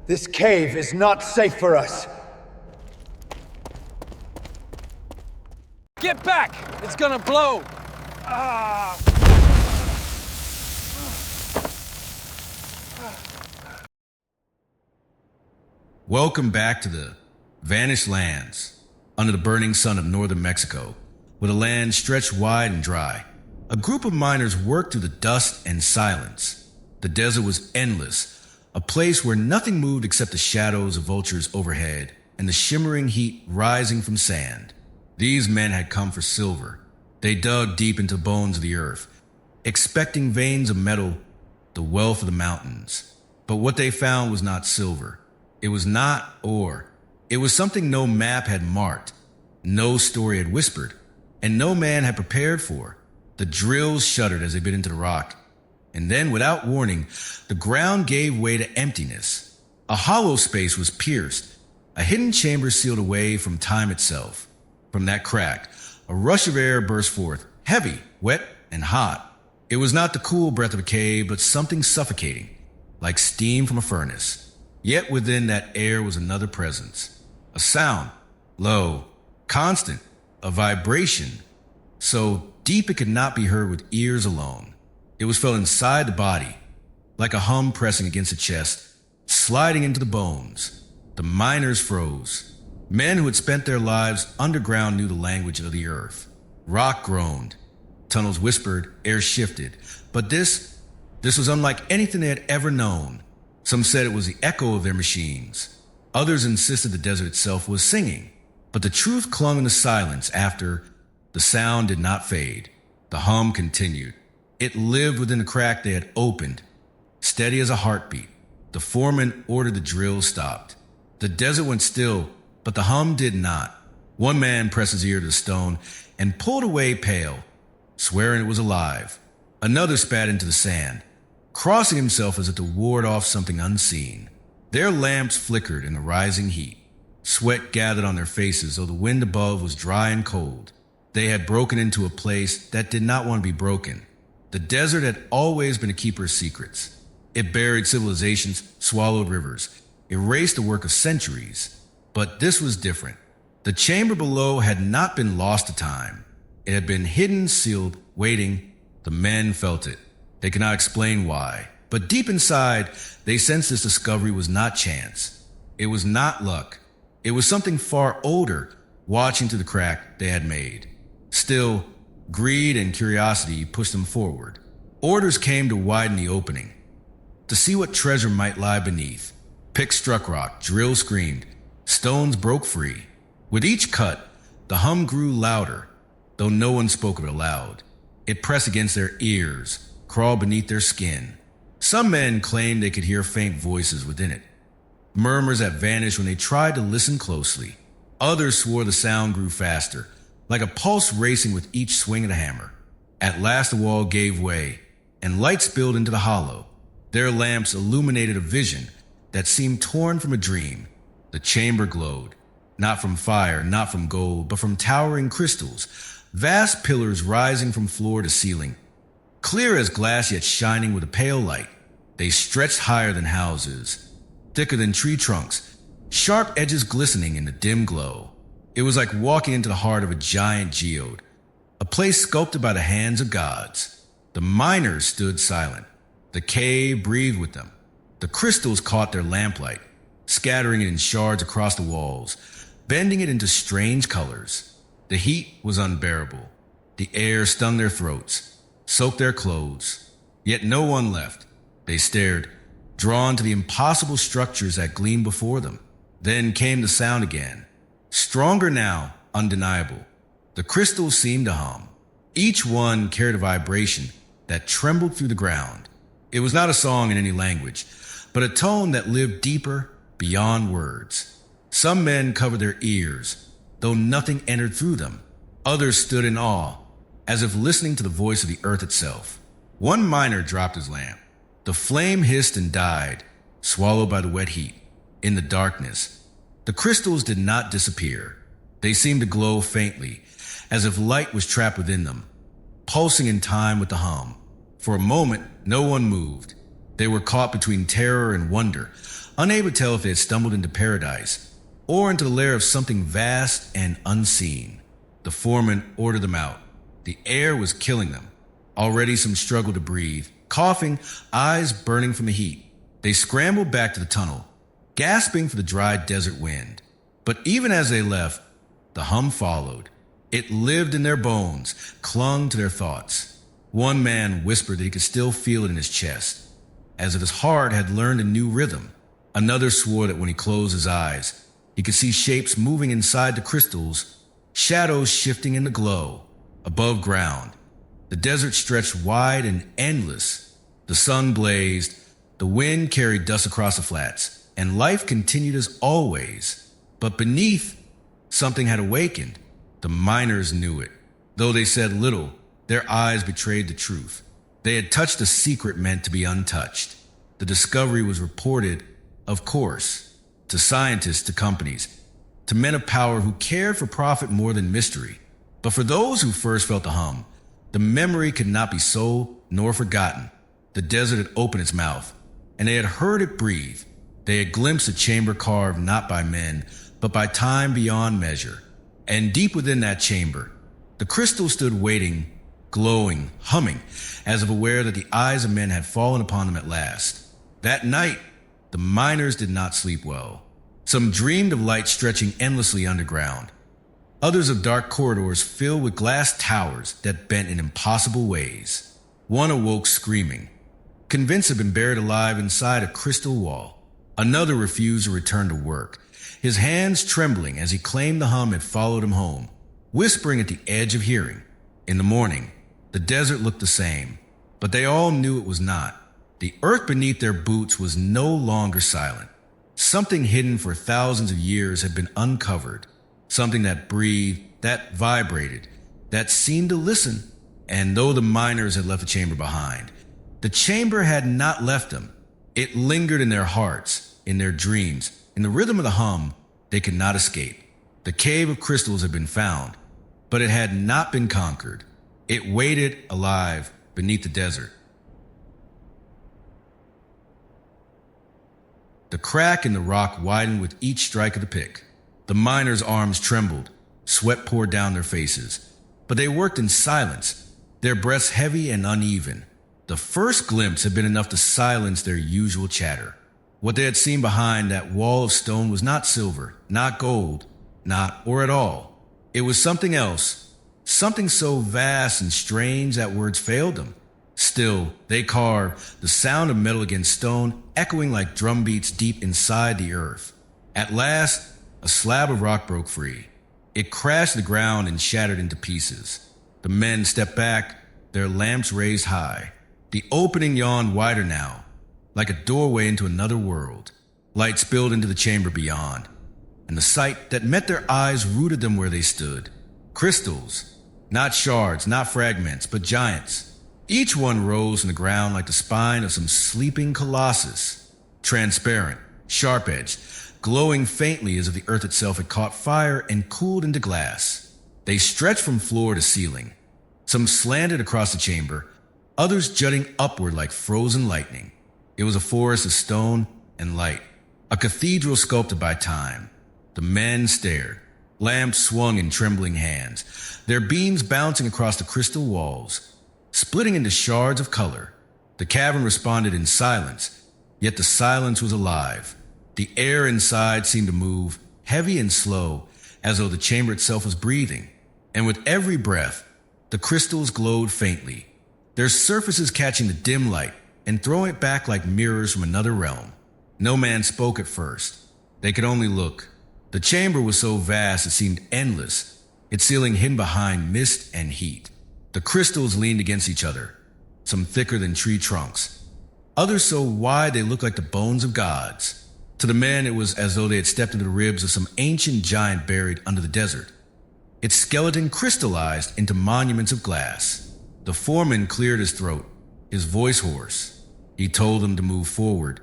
This cave is not safe for us. Get back! It's gonna blow! Welcome back to the vanished lands under the burning sun of northern Mexico, where the land stretched wide and dry. A group of miners worked through the dust and silence. The desert was endless, a place where nothing moved except the shadows of vultures overhead and the shimmering heat rising from sand. These men had come for silver. They dug deep into the bones of the earth, expecting veins of metal, the wealth of the mountains. But what they found was not silver. It was not ore. It was something no map had marked, no story had whispered, and no man had prepared for. The drills shuddered as they bit into the rock. And then, without warning, the ground gave way to emptiness. A hollow space was pierced, a hidden chamber sealed away from time itself. From that crack, a rush of air burst forth, heavy, wet, and hot. It was not the cool breath of a cave, but something suffocating, like steam from a furnace. Yet within that air was another presence, a sound, low, constant, a vibration, so deep it could not be heard with ears alone. It was felt inside the body, like a hum pressing against the chest, sliding into the bones. The miners froze. Men who had spent their lives underground knew the language of the earth. Rock groaned. Tunnels whispered, air shifted. But this was unlike anything they had ever known. Some said it was the echo of their machines. Others insisted the desert itself was singing. But the truth clung in the silence after the sound did not fade. The hum continued. It lived within the crack they had opened, steady as a heartbeat. The foreman ordered the drill stopped. The desert went still, but the hum did not. One man pressed his ear to the stone and pulled away pale, swearing it was alive. Another spat into the sand, crossing himself as if to ward off something unseen. Their lamps flickered in the rising heat. Sweat gathered on their faces, though the wind above was dry and cold. They had broken into a place that did not want to be broken. The desert had always been a keeper of secrets. It buried civilizations, swallowed rivers, erased the work of centuries. But this was different. The chamber below had not been lost to time. It had been hidden, sealed, waiting. The men felt it. They could not explain why, but deep inside, they sensed this discovery was not chance. It was not luck. It was something far older, watching through the crack they had made. Still, greed and curiosity pushed them forward. Orders came to widen the opening, to see what treasure might lie beneath. Picks struck rock, drills screamed, stones broke free. With each cut, the hum grew louder, though no one spoke of it aloud. It pressed against their ears, crawled beneath their skin. Some men claimed they could hear faint voices within it, murmurs that vanished when they tried to listen closely. Others swore the sound grew faster, like a pulse racing with each swing of the hammer. At last the wall gave way, and light spilled into the hollow. Their lamps illuminated a vision that seemed torn from a dream. The chamber glowed, not from fire, not from gold, but from towering crystals, vast pillars rising from floor to ceiling. Clear as glass yet shining with a pale light, they stretched higher than houses, thicker than tree trunks, sharp edges glistening in the dim glow. It was like walking into the heart of a giant geode, a place sculpted by the hands of gods. The miners stood silent. The cave breathed with them. The crystals caught their lamplight, scattering it in shards across the walls, bending it into strange colors. The heat was unbearable. The air stung their throats, soaked their clothes. Yet no one left. They stared, drawn to the impossible structures that gleamed before them. Then came the sound again. Stronger now, undeniable. The crystals seemed to hum. Each one carried a vibration that trembled through the ground. It was not a song in any language, but a tone that lived deeper, beyond words. Some men covered their ears, though nothing entered through them. Others stood in awe, as if listening to the voice of the earth itself. One miner dropped his lamp. The flame hissed and died, swallowed by the wet heat. In the darkness, the crystals did not disappear. They seemed to glow faintly, as if light was trapped within them, pulsing in time with the hum. For a moment, no one moved. They were caught between terror and wonder, unable to tell if they had stumbled into paradise or into the lair of something vast and unseen. The foreman ordered them out. The air was killing them. Already some struggled to breathe, coughing, eyes burning from the heat. They scrambled back to the tunnel, gasping for the dry desert wind. But even as they left, the hum followed. It lived in their bones, clung to their thoughts. One man whispered that he could still feel it in his chest, as if his heart had learned a new rhythm. Another swore that when he closed his eyes, he could see shapes moving inside the crystals, shadows shifting in the glow. Above ground, the desert stretched wide and endless. The sun blazed, the wind carried dust across the flats, and life continued as always. But beneath, something had awakened. The miners knew it. Though they said little, their eyes betrayed the truth. They had touched a secret meant to be untouched. The discovery was reported, of course, to scientists, to companies, to men of power who cared for profit more than mystery. But for those who first felt the hum, the memory could not be sold nor forgotten. The desert had opened its mouth, and they had heard it breathe. They had glimpsed a chamber carved not by men, but by time beyond measure. And deep within that chamber, the crystal stood waiting, glowing, humming, as if aware that the eyes of men had fallen upon them at last. That night, the miners did not sleep well. Some dreamed of light stretching endlessly underground. Others of dark corridors filled with glass towers that bent in impossible ways. One awoke screaming, convinced of being buried alive inside a crystal wall. Another refused to return to work, his hands trembling as he claimed the hum had followed him home, whispering at the edge of hearing. In the morning, the desert looked the same, but they all knew it was not. The earth beneath their boots was no longer silent. Something hidden for thousands of years had been uncovered, something that breathed, that vibrated, that seemed to listen. And though the miners had left the chamber behind, the chamber had not left them. It lingered in their hearts, in their dreams, in the rhythm of the hum they could not escape. The cave of crystals had been found, but it had not been conquered. It waited alive beneath the desert. The crack in the rock widened with each strike of the pick. The miners' arms trembled, sweat poured down their faces. But they worked in silence, their breaths heavy and uneven. The first glimpse had been enough to silence their usual chatter. What they had seen behind that wall of stone was not silver, not gold, not or at all. It was something else, something so vast and strange that words failed them. Still, they carved, the sound of metal against stone echoing like drum beats deep inside the earth. At last, a slab of rock broke free. It crashed to the ground and shattered into pieces. The men stepped back, their lamps raised high. The opening yawned wider now, like a doorway into another world. Light spilled into the chamber beyond, and the sight that met their eyes rooted them where they stood. Crystals, not shards, not fragments, but giants. Each one rose from the ground like the spine of some sleeping colossus, transparent, sharp-edged, glowing faintly as if the earth itself had caught fire and cooled into glass. They stretched from floor to ceiling, some slanted across the chamber, others jutting upward like frozen lightning. It was a forest of stone and light, a cathedral sculpted by time. The men stared, lamps swung in trembling hands, their beams bouncing across the crystal walls, splitting into shards of color. The cavern responded in silence, yet the silence was alive. The air inside seemed to move, heavy and slow, as though the chamber itself was breathing. And with every breath, the crystals glowed faintly, their surfaces catching the dim light and throwing it back like mirrors from another realm. No man spoke at first. They could only look. The chamber was so vast it seemed endless, its ceiling hidden behind mist and heat. The crystals leaned against each other, some thicker than tree trunks, others so wide they looked like the bones of gods. To the men, it was as though they had stepped into the ribs of some ancient giant buried under the desert. Its skeleton crystallized into monuments of glass. The foreman cleared his throat, his voice hoarse. He told them to move forward,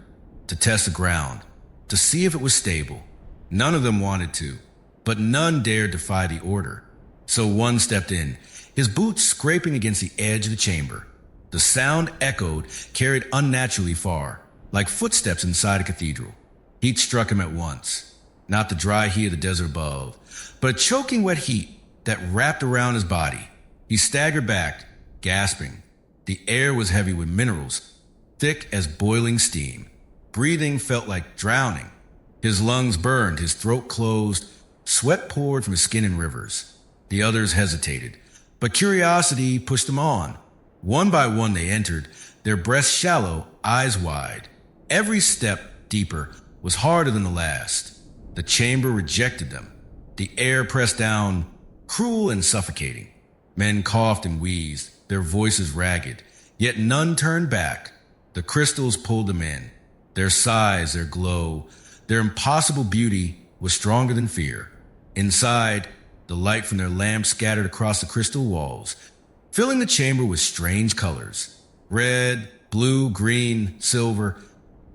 to test the ground, to see if it was stable. None of them wanted to, but none dared defy the order. So one stepped in, his boots scraping against the edge of the chamber. The The sound echoed, carried unnaturally far, like footsteps inside a cathedral. Heat struck him at once. Not the dry heat of the desert above, but a choking wet heat that wrapped around his body. He staggered back, gasping. The air was heavy with minerals, thick as boiling steam. Breathing felt like drowning. His lungs burned, his throat closed, sweat poured from his skin in rivers. The others hesitated, but curiosity pushed them on. One by one they entered, their breaths shallow, eyes wide. Every step deeper was harder than the last. The chamber rejected them. The air pressed down, cruel and suffocating. Men coughed and wheezed, their voices ragged, yet none turned back. The crystals pulled them in. Their size, their glow, their impossible beauty was stronger than fear. Inside, the light from their lamps scattered across the crystal walls, filling the chamber with strange colors. Red, blue, green, silver.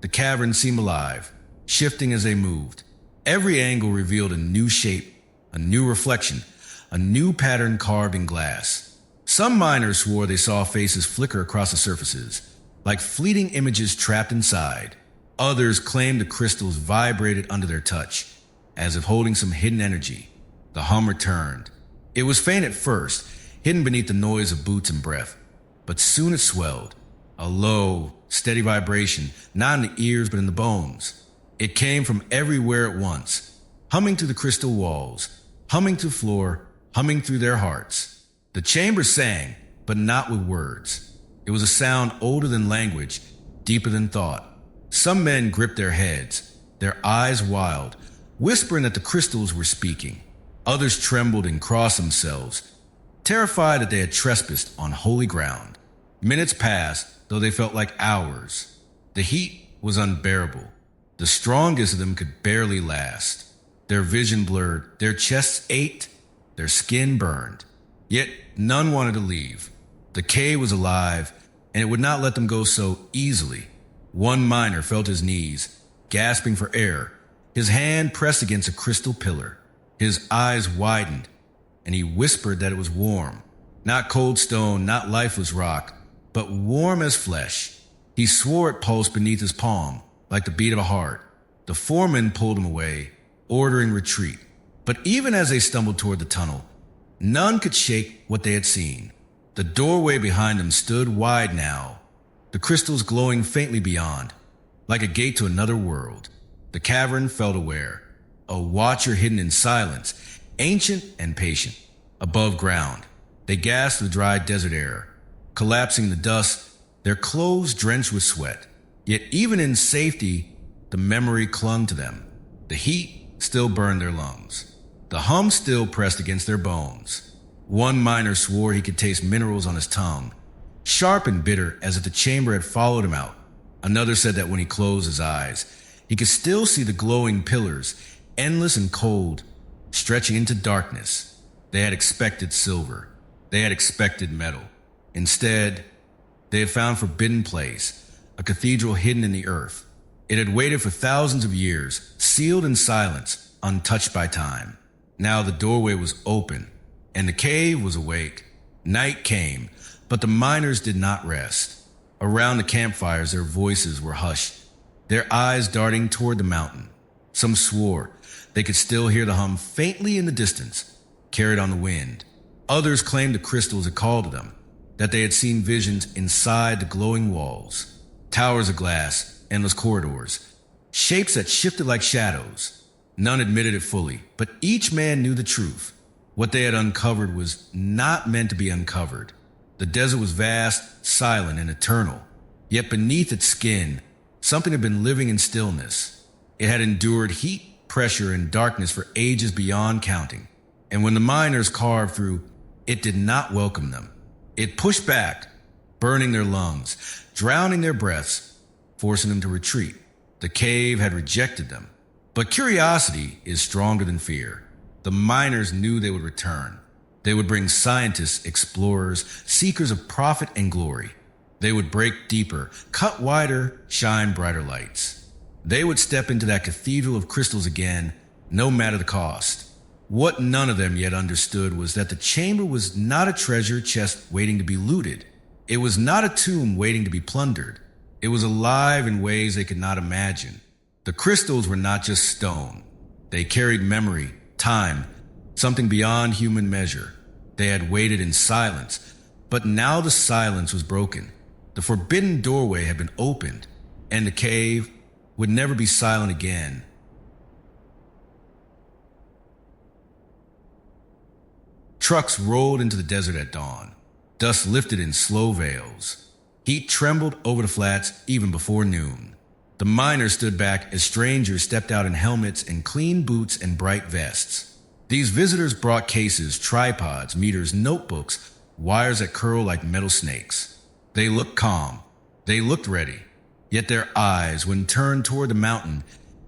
The cavern seemed alive, shifting as they moved. Every angle revealed a new shape, a new reflection, a new pattern carved in glass. Some miners swore they saw faces flicker across the surfaces, like fleeting images trapped inside. Others claimed the crystals vibrated under their touch, as if holding some hidden energy. The hum returned. It was faint at first, hidden beneath the noise of boots and breath, but soon it swelled. A low, steady vibration, not in the ears but in the bones. It came from everywhere at once, humming through the crystal walls, humming through the floor, humming through their hearts. The chamber sang, but not with words. It was a sound older than language, deeper than thought. Some men gripped their heads, their eyes wild, whispering that the crystals were speaking. Others trembled and crossed themselves, terrified that they had trespassed on holy ground. Minutes passed, though they felt like hours. The heat was unbearable. The strongest of them could barely last. Their vision blurred, their chests ached, their skin burned. Yet none wanted to leave. The cave was alive, and it would not let them go so easily. One miner felt his knees, gasping for air. His hand pressed against a crystal pillar. His eyes widened, and he whispered that it was warm. Not cold stone, not lifeless rock, but warm as flesh. He swore it pulsed beneath his palm, like the beat of a heart. The foreman pulled him away, ordering retreat. But even as they stumbled toward the tunnel, none could shake what they had seen. The doorway behind them stood wide now, the crystals glowing faintly beyond, like a gate to another world. The cavern felt aware, a watcher hidden in silence, ancient and patient. Above ground, they gasped the dry desert air, collapsing in the dust, their clothes drenched with sweat. Yet even in safety, the memory clung to them. The heat still burned their lungs. The hum still pressed against their bones. One miner swore he could taste minerals on his tongue, sharp and bitter as if the chamber had followed him out. Another said that when he closed his eyes, he could still see the glowing pillars, endless and cold, stretching into darkness. They had expected silver. They had expected metal. Instead, they had found a forbidden place, a cathedral hidden in the earth. It had waited for thousands of years, sealed in silence, untouched by time. Now the doorway was open, and the cave was awake. Night came, but the miners did not rest. Around the campfires, their voices were hushed, their eyes darting toward the mountain. Some swore they could still hear the hum faintly in the distance, carried on the wind. Others claimed the crystals had called to them, that they had seen visions inside the glowing walls. Towers of glass, endless corridors, shapes that shifted like shadows. None admitted it fully, but each man knew the truth. What they had uncovered was not meant to be uncovered. The desert was vast, silent, and eternal. Yet beneath its skin, something had been living in stillness. It had endured heat, pressure, and darkness for ages beyond counting. And when the miners carved through, it did not welcome them. It pushed back, burning their lungs, drowning their breaths, forcing them to retreat. The cave had rejected them. But curiosity is stronger than fear. The miners knew they would return. They would bring scientists, explorers, seekers of profit and glory. They would break deeper, cut wider, shine brighter lights. They would step into that cathedral of crystals again, no matter the cost. What none of them yet understood was that the chamber was not a treasure chest waiting to be looted. It was not a tomb waiting to be plundered. It was alive in ways they could not imagine. The crystals were not just stone. They carried memory, time, something beyond human measure. They had waited in silence, but now the silence was broken. The forbidden doorway had been opened, and the cave would never be silent again. Trucks rolled into the desert at dawn. Dust lifted in slow veils. Heat trembled over the flats even before noon. The miners stood back as strangers stepped out in helmets and clean boots and bright vests. These visitors brought cases, tripods, meters, notebooks, wires that curl like metal snakes. They looked calm. They looked ready. Yet their eyes, when turned toward the mountain,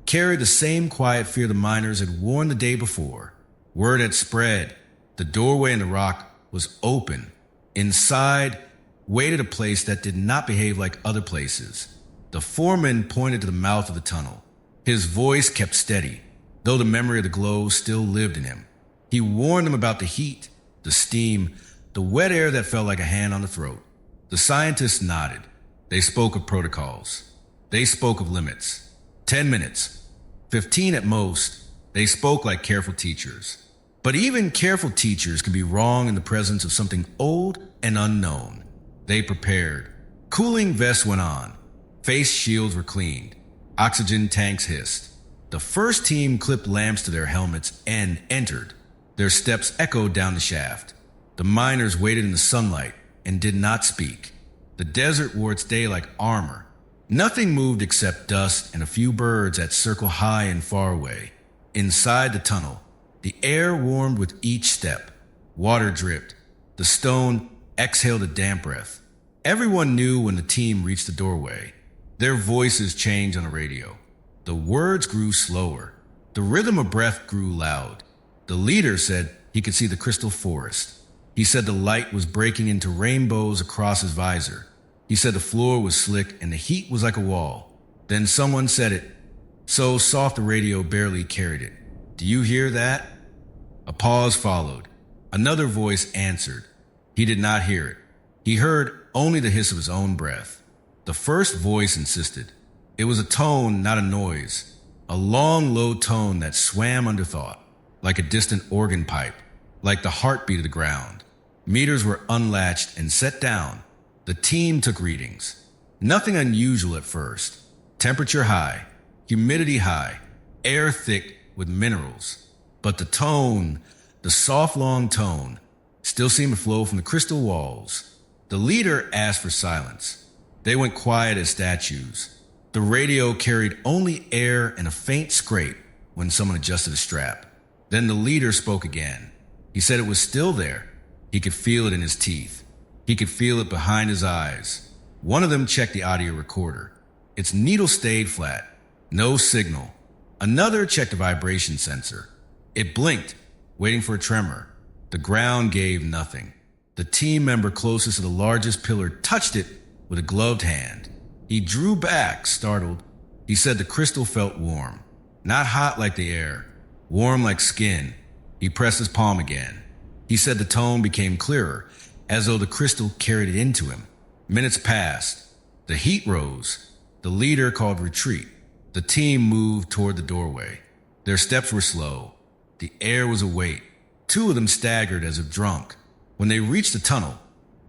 carried the same quiet fear the miners had worn the day before. Word had spread. The doorway in the rock was open. Inside waited a place that did not behave like other places. The foreman pointed to the mouth of the tunnel. His voice kept steady, though the memory of the glow still lived in him. He warned them about the heat, the steam, the wet air that felt like a hand on the throat. The scientists nodded. They spoke of protocols. They spoke of limits. 10 minutes. 15 at most. They spoke like careful teachers. But even careful teachers can be wrong in the presence of something old and unknown. They prepared. Cooling vests went on. Face shields were cleaned. Oxygen tanks hissed. The first team clipped lamps to their helmets and entered. Their steps echoed down the shaft. The miners waited in the sunlight and did not speak. The desert wore its day like armor. Nothing moved except dust and a few birds that circled high and far away. Inside the tunnel, the air warmed with each step. Water dripped. The stone exhaled a damp breath. Everyone knew when the team reached the doorway. Their voices changed on the radio. The words grew slower. The rhythm of breath grew loud. The leader said he could see the crystal forest. He said the light was breaking into rainbows across his visor. He said the floor was slick and the heat was like a wall. Then someone said it, so soft the radio barely carried it. "Do you hear that?" A pause followed. Another voice answered. He did not hear it. He heard only the hiss of his own breath. The first voice insisted. It was a tone, not a noise. A long, low tone that swam under thought, like a distant organ pipe, like the heartbeat of the ground. Meters were unlatched and set down. The team took readings. Nothing unusual at first. Temperature high, humidity high, air thick with minerals. But the tone, the soft, long tone, still seemed to flow from the crystal walls. The leader asked for silence. They went quiet as statues. The radio carried only air and a faint scrape when someone adjusted a strap. Then the leader spoke again. He said it was still there. He could feel it in his teeth. He could feel it behind his eyes. One of them checked the audio recorder. Its needle stayed flat. No signal. Another checked the vibration sensor. It blinked, waiting for a tremor. The ground gave nothing. The team member closest to the largest pillar touched it with a gloved hand. He drew back, startled. He said the crystal felt warm. Not hot like the air. Warm like skin. He pressed his palm again. He said the tone became clearer, as though the crystal carried it into him. Minutes passed. The heat rose. The leader called retreat. The team moved toward the doorway. Their steps were slow. The air was awake. Two of them staggered as if drunk. When they reached the tunnel,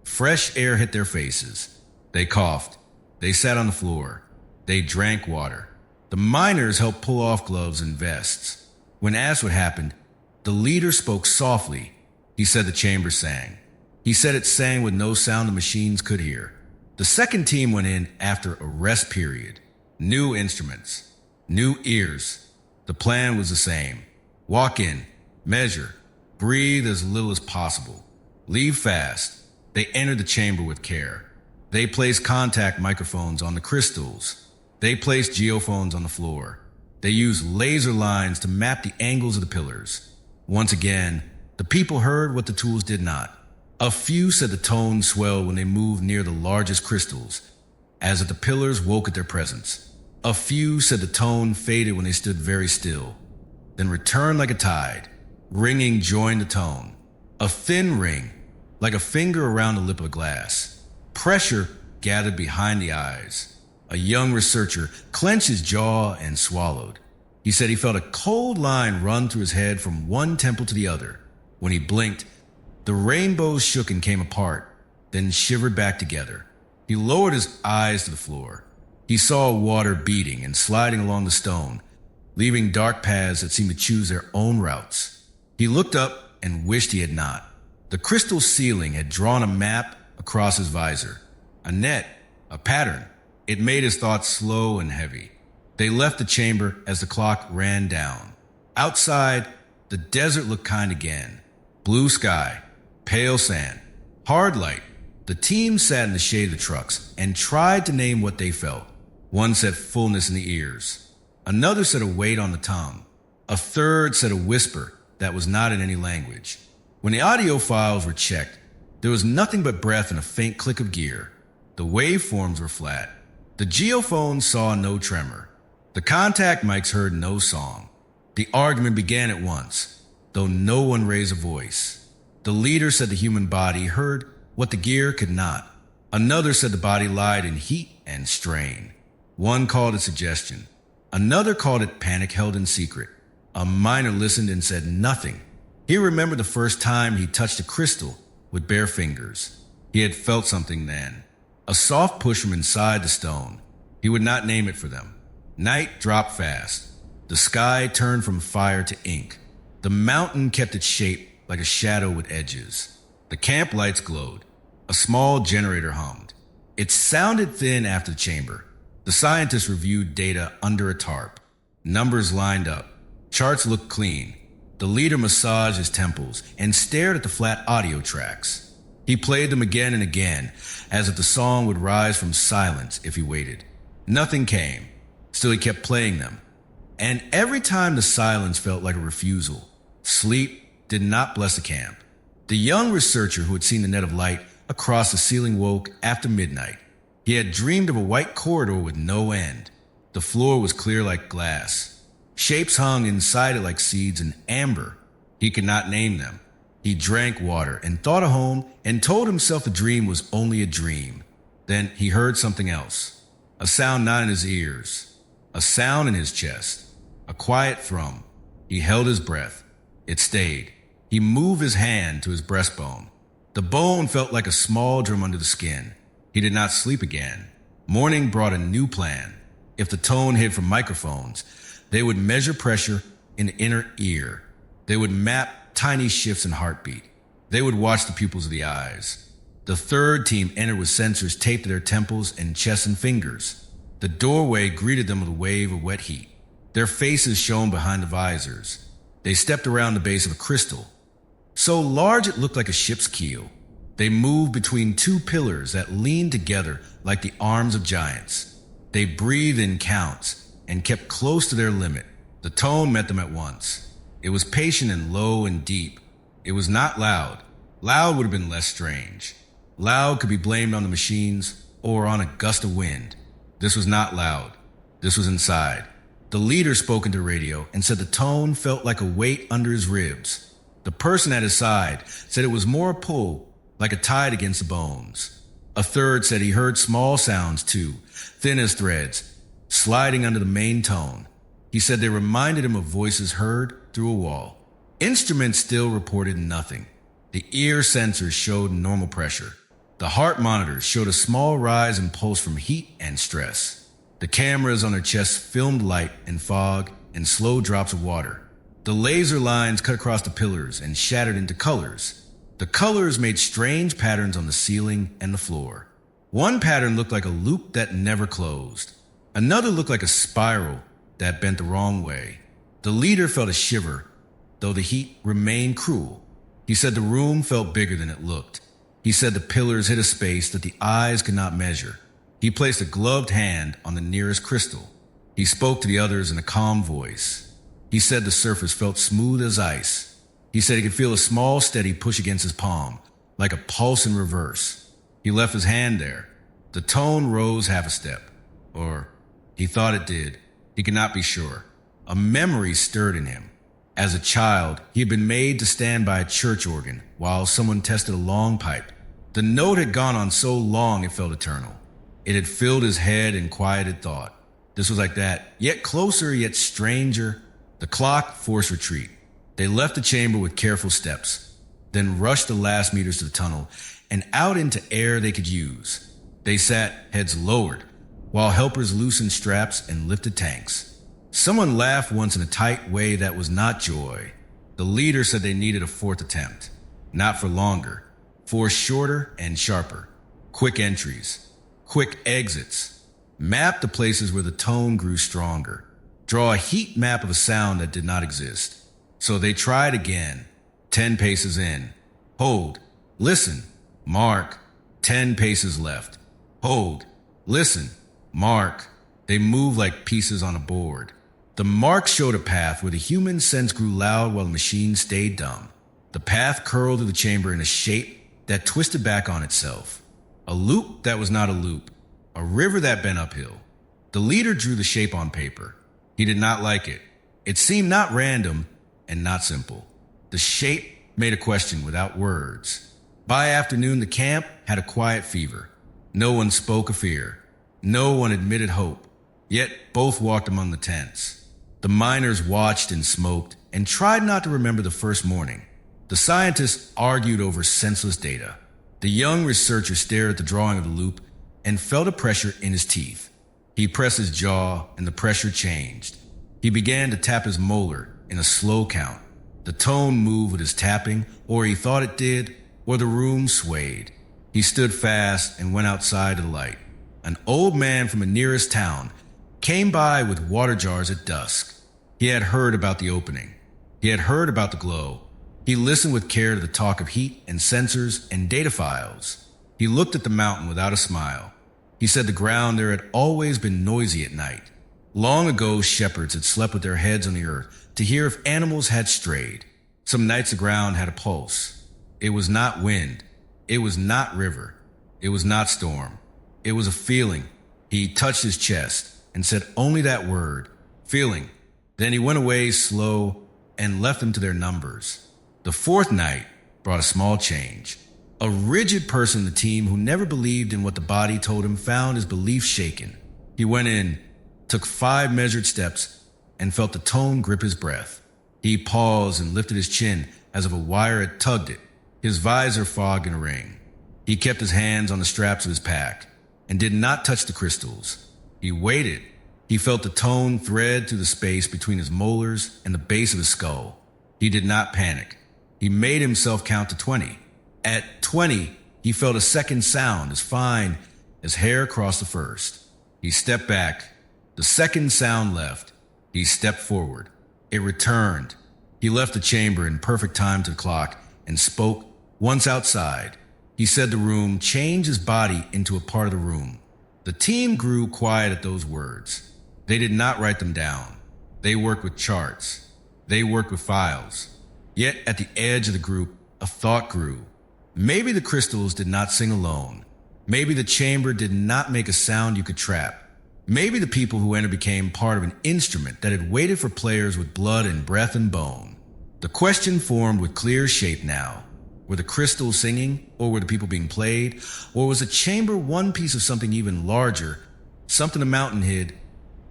fresh air hit their faces. They coughed. They sat on the floor. They drank water. The miners helped pull off gloves and vests. When asked what happened, the leader spoke softly. He said the chamber sang. He said it sang with no sound the machines could hear. The second team went in after a rest period. New instruments. New ears. The plan was the same. Walk in. Measure. Breathe as little as possible. Leave fast. They entered the chamber with care. They placed contact microphones on the crystals. They placed geophones on the floor. They used laser lines to map the angles of the pillars. Once again, the people heard what the tools did not. A few said the tone swelled when they moved near the largest crystals, as if the pillars woke at their presence. A few said the tone faded when they stood very still, then returned like a tide. Ringing joined the tone. A thin ring, like a finger around the lip of a glass. Pressure gathered behind the eyes. A young researcher clenched his jaw and swallowed. He said he felt a cold line run through his head from one temple to the other. When he blinked, the rainbow shook and came apart, then shivered back together. He lowered his eyes to the floor. He saw water beating and sliding along the stone, leaving dark paths that seemed to choose their own routes. He looked up and wished he had not. The crystal ceiling had drawn a map across his visor. A net, a pattern. It made his thoughts slow and heavy. They left the chamber as the clock ran down. Outside, the desert looked kind again. Blue sky, pale sand, hard light. The team sat in the shade of the trucks and tried to name what they felt. One said fullness in the ears. Another said a weight on the tongue. A third said a whisper that was not in any language. When the audio files were checked, there was nothing but breath and a faint click of gear. The waveforms were flat. The geophones saw no tremor. The contact mics heard no song. The argument began at once, though no one raised a voice. The leader said the human body heard what the gear could not. Another said the body lied in heat and strain. One called it suggestion. Another called it panic held in secret. A miner listened and said nothing. He remembered the first time he touched a crystal with bare fingers. He had felt something then. A soft push from inside the stone. He would not name it for them. Night dropped fast. The sky turned from fire to ink. The mountain kept its shape like a shadow with edges. The camp lights glowed. A small generator hummed. It sounded thin after the chamber. The scientists reviewed data under a tarp. Numbers lined up. Charts looked clean. The leader massaged his temples and stared at the flat audio tracks. He played them again and again, as if the song would rise from silence if he waited. Nothing came. Still he kept playing them. And every time the silence felt like a refusal. Sleep did not bless the camp. The young researcher who had seen the net of light across the ceiling woke after midnight. He had dreamed of a white corridor with no end. The floor was clear like glass. Shapes hung inside it like seeds in amber. He could not name them. He drank water and thought of home and told himself the dream was only a dream. Then he heard something else. A sound not in his ears. A sound in his chest. A quiet thrum. He held his breath. It stayed. He moved his hand to his breastbone. The bone felt like a small drum under the skin. He did not sleep again. Morning brought a new plan. If the tone hid from microphones, they would measure pressure in the inner ear. They would map tiny shifts in heartbeat. They would watch the pupils of the eyes. The third team entered with sensors taped to their temples and chests and fingers. The doorway greeted them with a wave of wet heat. Their faces shone behind the visors. They stepped around the base of a crystal, so large it looked like a ship's keel. They moved between two pillars that leaned together like the arms of giants. They breathed in counts and kept close to their limit. The tone met them at once. It was patient and low and deep. It was not loud. Loud would have been less strange. Loud could be blamed on the machines or on a gust of wind. This was not loud. This was inside. The leader spoke into radio and said the tone felt like a weight under his ribs. The person at his side said it was more a pull, like a tide against the bones. A third said he heard small sounds too, thin as threads, sliding under the main tone. He said they reminded him of voices heard through a wall. Instruments still reported nothing. The ear sensors showed normal pressure. The heart monitors showed a small rise in pulse from heat and stress. The cameras on their chests filmed light and fog and slow drops of water. The laser lines cut across the pillars and shattered into colors. The colors made strange patterns on the ceiling and the floor. One pattern looked like a loop that never closed. Another looked like a spiral that bent the wrong way. The leader felt a shiver, though the heat remained cruel. He said the room felt bigger than it looked. He said the pillars hid a space that the eyes could not measure. He placed a gloved hand on the nearest crystal. He spoke to the others in a calm voice. He said the surface felt smooth as ice. He said he could feel a small, steady push against his palm, like a pulse in reverse. He left his hand there. The tone rose half a step. Or he thought it did. He could not be sure. A memory stirred in him. As a child, he had been made to stand by a church organ while someone tested a long pipe. The note had gone on so long it felt eternal. It had filled his head and quieted thought. This was like that, yet closer, yet stranger. The clock forced retreat. They left the chamber with careful steps, then rushed the last meters to the tunnel and out into air they could use. They sat, heads lowered, while helpers loosened straps and lifted tanks. Someone laughed once in a tight way that was not joy. The leader said they needed a fourth attempt, not for longer, for shorter and sharper. Quick entries, quick exits. Map the places where the tone grew stronger. Draw a heat map of a sound that did not exist. So they tried again. 10 paces in. Hold. Listen. Mark. 10 paces left. Hold. Listen. Mark. They moved like pieces on a board. The mark showed a path where the human sense grew loud while the machine stayed dumb. The path curled through the chamber in a shape that twisted back on itself. A loop that was not a loop. A river that bent uphill. The leader drew the shape on paper. He did not like it. It seemed not random and not simple. The shape made a question without words. By afternoon, the camp had a quiet fever. No one spoke of fear. No one admitted hope. Yet both walked among the tents. The miners watched and smoked and tried not to remember the first morning. The scientists argued over senseless data. The young researcher stared at the drawing of the loop and felt a pressure in his teeth. He pressed his jaw and the pressure changed. He began to tap his molar in a slow count. The tone moved with his tapping, or he thought it did, or the room swayed. He stood fast and went outside to the light. An old man from the nearest town came by with water jars at dusk. He had heard about the opening. He had heard about the glow. He listened with care to the talk of heat and sensors and data files. He looked at the mountain without a smile. He said the ground there had always been noisy at night. Long ago, shepherds had slept with their heads on the earth to hear if animals had strayed. Some nights the ground had a pulse. It was not wind. It was not river. It was not storm. It was a feeling. He touched his chest and said only that word, feeling. Then he went away slow and left them to their numbers. The fourth night brought a small change. A rigid person in the team who never believed in what the body told him found his belief shaken. He went in, took 5 measured steps, and felt the tone grip his breath. He paused and lifted his chin as if a wire had tugged it, his visor fogged in a ring. He kept his hands on the straps of his pack and did not touch the crystals. He waited. He felt the tone thread through the space between his molars and the base of his skull. He did not panic. He made himself count to 20. At 20, he felt a second sound as fine as hair across the first. He stepped back. The second sound left. He stepped forward. It returned. He left the chamber in perfect time to the clock and spoke once outside. He said the room changed his body into a part of the room. The team grew quiet at those words. They did not write them down. They worked with charts. They worked with files. Yet at the edge of the group, a thought grew. Maybe the crystals did not sing alone. Maybe the chamber did not make a sound you could trap. Maybe the people who entered became part of an instrument that had waited for players with blood and breath and bone. The question formed with clear shape now. Were the crystals singing, or were the people being played? Or was the chamber one piece of something even larger, something the mountain hid,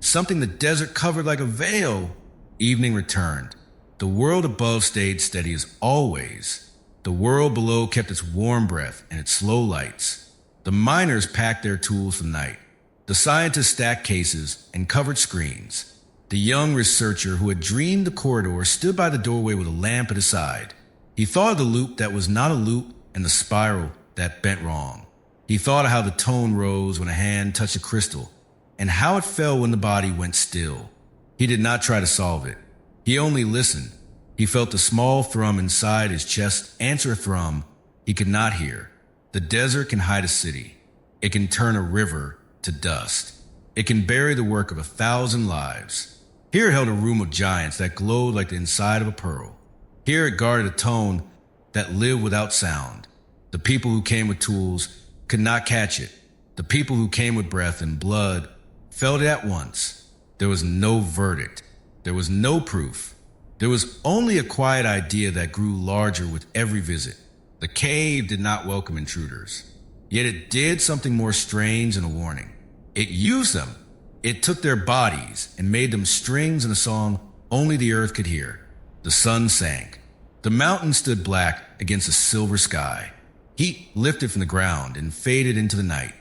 something the desert covered like a veil? Evening returned. The world above stayed steady as always. The world below kept its warm breath and its slow lights. The miners packed their tools for the night. The scientists stacked cases and covered screens. The young researcher who had dreamed the corridor stood by the doorway with a lamp at his side. He thought of the loop that was not a loop and the spiral that bent wrong. He thought of how the tone rose when a hand touched a crystal and how it fell when the body went still. He did not try to solve it. He only listened. He felt a small thrum inside his chest answer a thrum he could not hear. The desert can hide a city. It can turn a river to dust. It can bury the work of 1,000 lives. Here it held a room of giants that glowed like the inside of a pearl. Here it guarded a tone that lived without sound. The people who came with tools could not catch it. The people who came with breath and blood felt it at once. There was no verdict. There was no proof. There was only a quiet idea that grew larger with every visit. The cave did not welcome intruders. Yet it did something more strange than a warning. It used them. It took their bodies and made them strings in a song only the earth could hear. The sun sank. The mountain stood black against a silver sky. Heat lifted from the ground and faded into the night,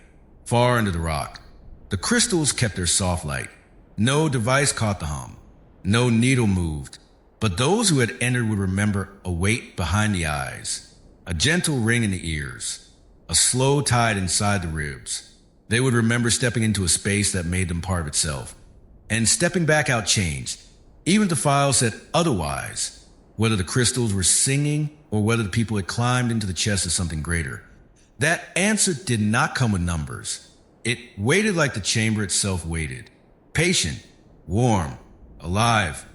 far under the rock. The crystals kept their soft light. No device caught the hum. No needle moved. But those who had entered would remember a weight behind the eyes, a gentle ring in the ears, a slow tide inside the ribs. They would remember stepping into a space that made them part of itself. And stepping back out changed. Even the files said otherwise, whether the crystals were singing or whether the people had climbed into the chest of something greater. That answer did not come with numbers. It waited like the chamber itself waited. Patient, warm, alive.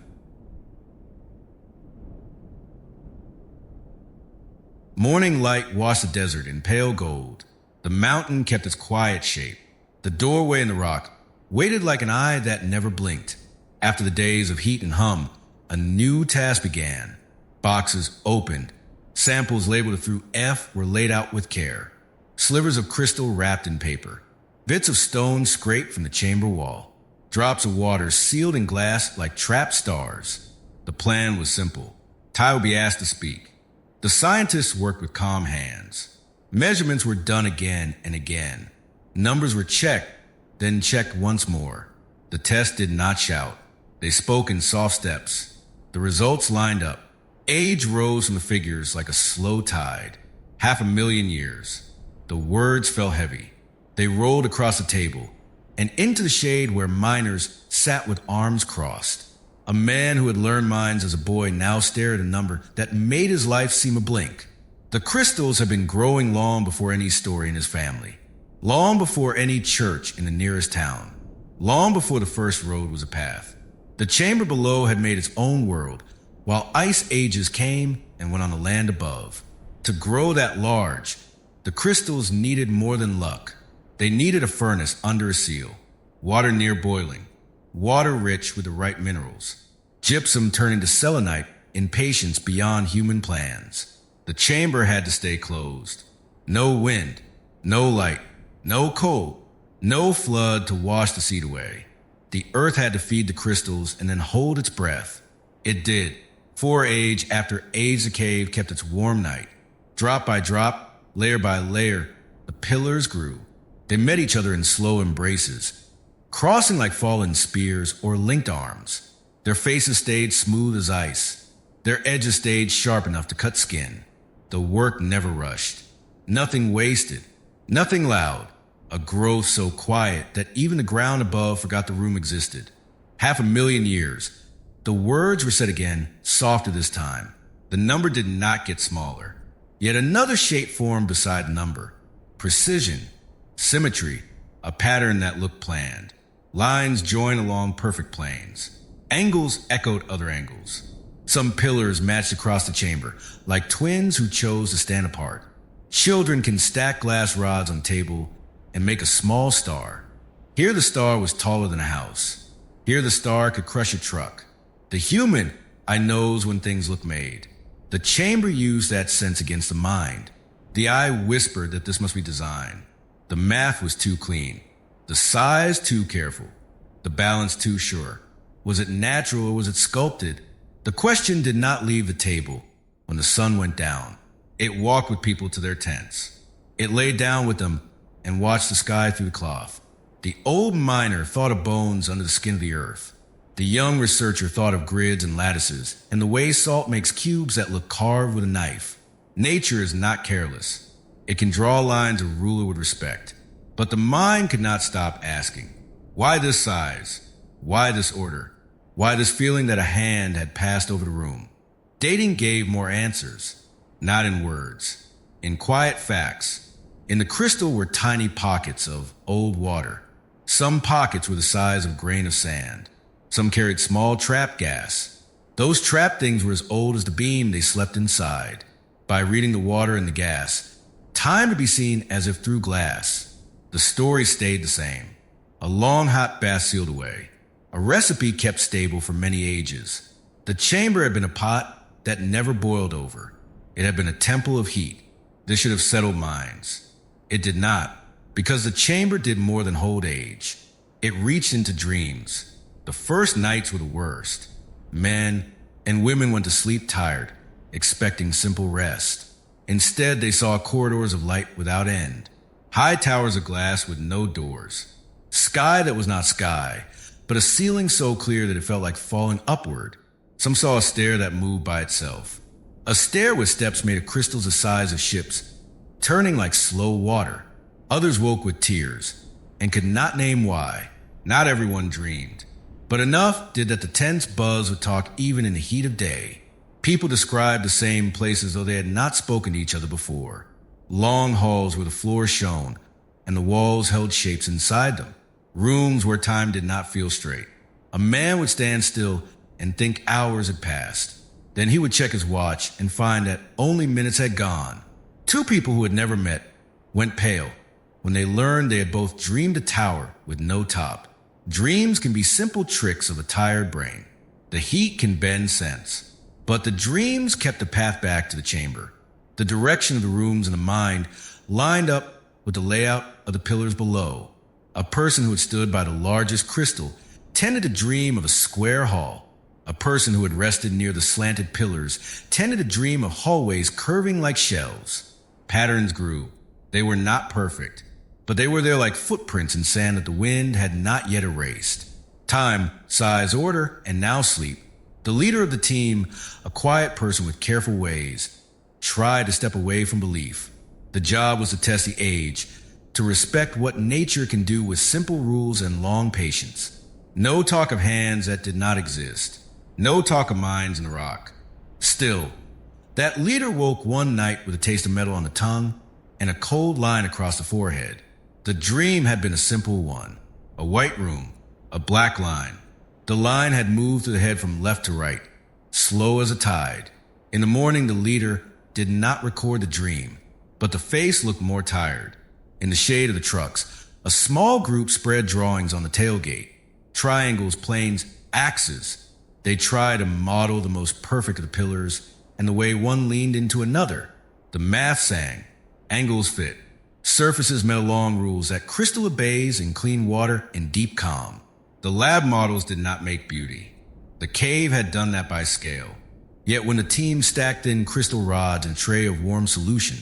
Morning light washed the desert in pale gold. The mountain kept its quiet shape. The doorway in the rock waited like an eye that never blinked. After the days of heat and hum, a new task began. Boxes opened. Samples labeled through F were laid out with care. Slivers of crystal wrapped in paper. Bits of stone scraped from the chamber wall. Drops of water sealed in glass like trapped stars. The plan was simple. Ty would be asked to speak. The scientists worked with calm hands. Measurements were done again and again. Numbers were checked, then checked once more. The test did not shout. They spoke in soft steps. The results lined up. Age rose from the figures like a slow tide. 500,000 years. The words fell heavy. They rolled across the table and into the shade where miners sat with arms crossed. A man who had learned minds as a boy now stared at a number that made his life seem a blink. The crystals had been growing long before any story in his family. Long before any church in the nearest town. Long before the first road was a path. The chamber below had made its own world, while ice ages came and went on the land above. To grow that large, the crystals needed more than luck. They needed a furnace under a seal, water near boiling, water rich with the right minerals, gypsum turning to selenite in patience beyond human plans. The chamber had to stay closed. No wind, no light, no cold, no flood to wash the seed away. The earth had to feed the crystals and then hold its breath. It did. For age after age, the cave kept its warm night. Drop by drop, layer by layer, the pillars grew. They met each other in slow embraces, crossing like fallen spears or linked arms. Their faces stayed smooth as ice. Their edges stayed sharp enough to cut skin. The work never rushed. Nothing wasted. Nothing loud. A growth so quiet that even the ground above forgot the room existed. 500,000 years. The words were said again, softer this time. The number did not get smaller. Yet another shape formed beside the number. Precision. Symmetry. A pattern that looked planned. Lines joined along perfect planes. Angles echoed other angles. Some pillars matched across the chamber, like twins who chose to stand apart. Children can stack glass rods on a table and make a small star. Here the star was taller than a house. Here the star could crush a truck. The human, I knows when things look made. The chamber used that sense against the mind. The eye whispered that this must be design. The math was too clean. The size too careful. The balance too sure. Was it natural or was it sculpted? The question did not leave the table when the sun went down. It walked with people to their tents. It lay down with them and watched the sky through the cloth. The old miner thought of bones under the skin of the earth. The young researcher thought of grids and lattices and the way salt makes cubes that look carved with a knife. Nature is not careless. It can draw lines a ruler would respect. But the mind could not stop asking, why this size? Why this order? Why this feeling that a hand had passed over the room? Dating gave more answers, not in words, in quiet facts. In the crystal were tiny pockets of old water. Some pockets were the size of a grain of sand. Some carried small trap gas. Those trap things were as old as the beam they slept inside. By reading the water and the gas, time to be seen as if through glass. The story stayed the same. A long hot bath sealed away. A recipe kept stable for many ages. The chamber had been a pot that never boiled over. It had been a temple of heat. This should have settled minds. It did not, because the chamber did more than hold age. It reached into dreams. The first nights were the worst. Men and women went to sleep tired, expecting simple rest. Instead, they saw corridors of light without end, high towers of glass with no doors, sky that was not sky, but a ceiling so clear that it felt like falling upward. Some saw a stair that moved by itself, a stair with steps made of crystals the size of ships, turning like slow water. Others woke with tears and could not name why. Not everyone dreamed, but enough did that the tents buzzed with talk even in the heat of day. People described the same places though they had not spoken to each other before. Long halls where the floors shone and the walls held shapes inside them. Rooms where time did not feel straight. A man would stand still and think hours had passed. Then he would check his watch and find that only minutes had gone. Two people who had never met went pale when they learned they had both dreamed a tower with no top. Dreams can be simple tricks of a tired brain. The heat can bend sense. But the dreams kept the path back to the chamber. The direction of the rooms in the mind lined up with the layout of the pillars below. A person who had stood by the largest crystal tended to dream of a square hall. A person who had rested near the slanted pillars tended to dream of hallways curving like shells. Patterns grew. They were not perfect, but they were there like footprints in sand that the wind had not yet erased. Time, size, order, and now sleep. The leader of the team, a quiet person with careful ways, tried to step away from belief. The job was to test the age, to respect what nature can do with simple rules and long patience. No talk of hands that did not exist. No talk of minds in the rock. Still, that leader woke one night with a taste of metal on the tongue and a cold line across the forehead. The dream had been a simple one. A white room, a black line. The line had moved to the head from left to right, slow as a tide. In the morning, the leader did not record the dream, but the face looked more tired. In the shade of the trucks, a small group spread drawings on the tailgate. Triangles, planes, axes. They tried to model the most perfect of the pillars and the way one leaned into another. The math sang. Angles fit. Surfaces met along rules that crystal obeys in clean water in deep calm. The lab models did not make beauty. The cave had done that by scale. Yet when the team stacked in crystal rods and tray of warm solution,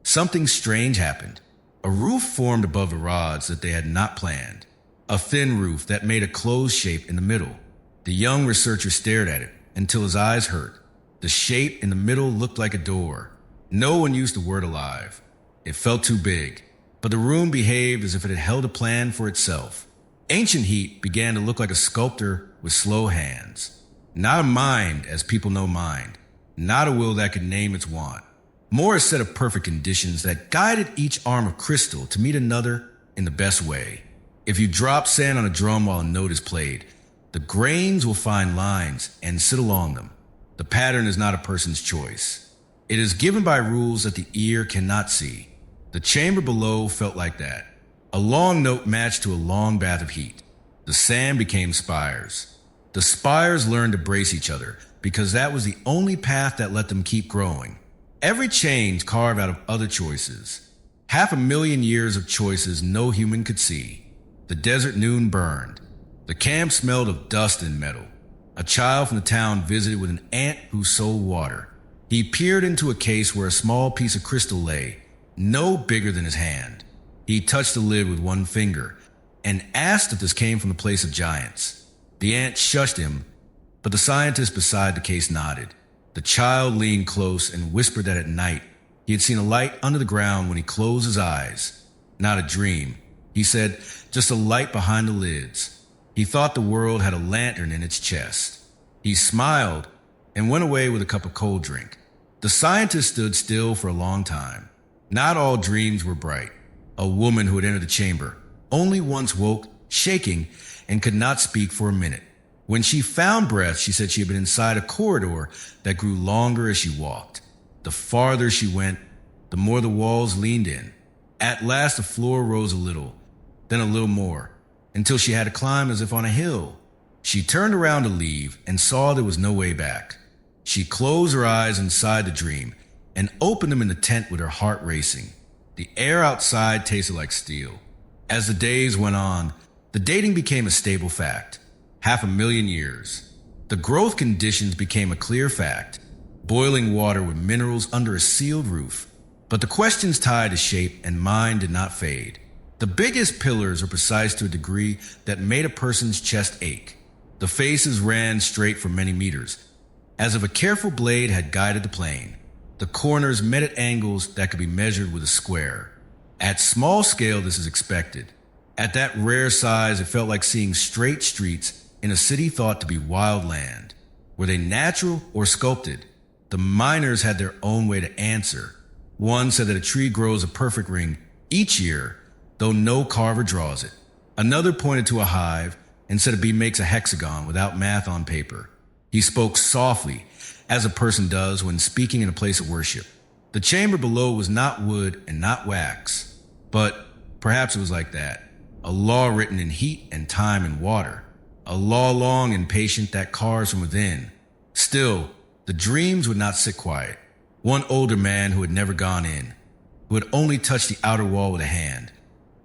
something strange happened. A roof formed above the rods that they had not planned. A thin roof that made a closed shape in the middle. The young researcher stared at it until his eyes hurt. The shape in the middle looked like a door. No one used the word alive. It felt too big, but the room behaved as if it had held a plan for itself. Ancient heat began to look like a sculptor with slow hands. Not a mind as people know mind. Not a will that could name its want. More a set of perfect conditions that guided each arm of crystal to meet another in the best way. If you drop sand on a drum while a note is played, the grains will find lines and sit along them. The pattern is not a person's choice. It is given by rules that the ear cannot see. The chamber below felt like that. A long note matched to a long bath of heat. The sand became spires. The spires learned to brace each other because that was the only path that let them keep growing. Every change carved out of other choices. 500,000 years of choices no human could see. The desert noon burned. The camp smelled of dust and metal. A child from the town visited with an ant who sold water. He peered into a case where a small piece of crystal lay, no bigger than his hand. He touched the lid with one finger and asked if this came from the place of giants. The ant shushed him, but the scientist beside the case nodded. The child leaned close and whispered that at night he had seen a light under the ground when he closed his eyes. Not a dream, he said, just a light behind the lids. He thought the world had a lantern in its chest. He smiled and went away with a cup of cold drink. The scientist stood still for a long time. Not all dreams were bright. A woman who had entered the chamber only once woke, shaking, and could not speak for a minute. When she found breath, she said she had been inside a corridor that grew longer as she walked. The farther she went, the more the walls leaned in. At last, the floor rose a little, then a little more, until she had to climb as if on a hill. She turned around to leave and saw there was no way back. She closed her eyes inside the dream and opened them in the tent with her heart racing. The air outside tasted like steel. As the days went on, the dating became a stable fact. 500,000 years. The growth conditions became a clear fact. Boiling water with minerals under a sealed roof. But the questions tied to shape and mind did not fade. The biggest pillars were precise to a degree that made a person's chest ache. The faces ran straight for many meters, as if a careful blade had guided the plane. The corners met at angles that could be measured with a square. At small scale, this is expected. At that rare size, it felt like seeing straight streets in a city thought to be wild land. Were they natural or sculpted? The miners had their own way to answer. One said that a tree grows a perfect ring each year, though no carver draws it. Another pointed to a hive and said a bee makes a hexagon without math on paper. He spoke softly, as a person does when speaking in a place of worship. The chamber below was not wood and not wax, but perhaps it was like that. A law written in heat and time and water. A law long and patient that carves from within. Still, the dreams would not sit quiet. One older man who had never gone in, who had only touched the outer wall with a hand,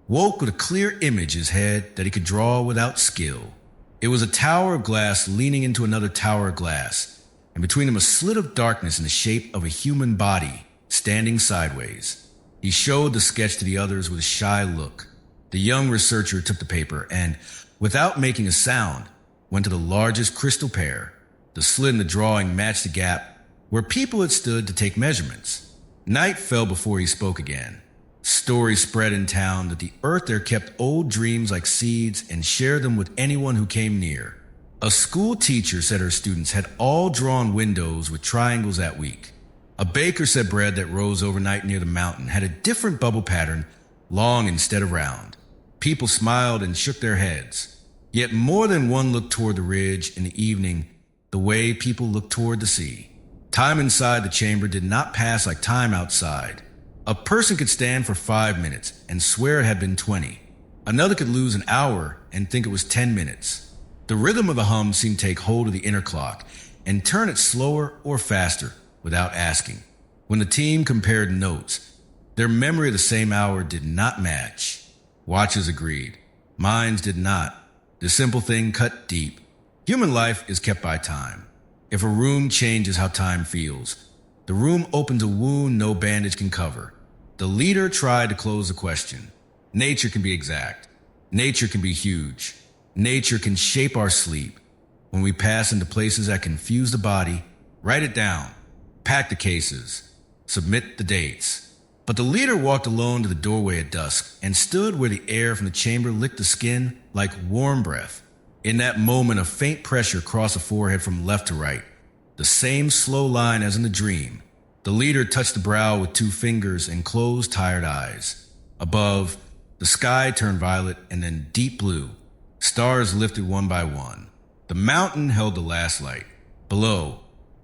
woke with a clear image in his head that he could draw without skill. It was a tower of glass leaning into another tower of glass, and between them a slit of darkness in the shape of a human body standing sideways. He showed the sketch to the others with a shy look. The young researcher took the paper and, without making a sound, went to the largest crystal pear. The slit in the drawing matched the gap where people had stood to take measurements. Night fell before he spoke again. Stories spread in town that the earth there kept old dreams like seeds and shared them with anyone who came near. A school teacher said her students had all drawn windows with triangles that week. A baker said bread that rose overnight near the mountain had a different bubble pattern, long instead of round. People smiled and shook their heads. Yet more than one looked toward the ridge in the evening, the way people look toward the sea. Time inside the chamber did not pass like time outside. A person could stand for 5 minutes and swear it had been 20. Another could lose an hour and think it was 10 minutes. The rhythm of the hum seemed to take hold of the inner clock and turn it slower or faster without asking. When the team compared notes, their memory of the same hour did not match. Watches agreed. Minds did not. The simple thing cut deep. Human life is kept by time. If a room changes how time feels, the room opens a wound no bandage can cover. The leader tried to close the question. Nature can be exact. Nature can be huge. Nature can shape our sleep. When we pass into places that confuse the body, write it down. Pack the cases. Submit the dates. But the leader walked alone to the doorway at dusk and stood where the air from the chamber licked the skin like warm breath. In that moment, a faint pressure crossed the forehead from left to right, the same slow line as in the dream. The leader touched the brow with 2 fingers and closed tired eyes. Above, the sky turned violet and then deep blue. Stars lifted one by one. The mountain held the last light. Below,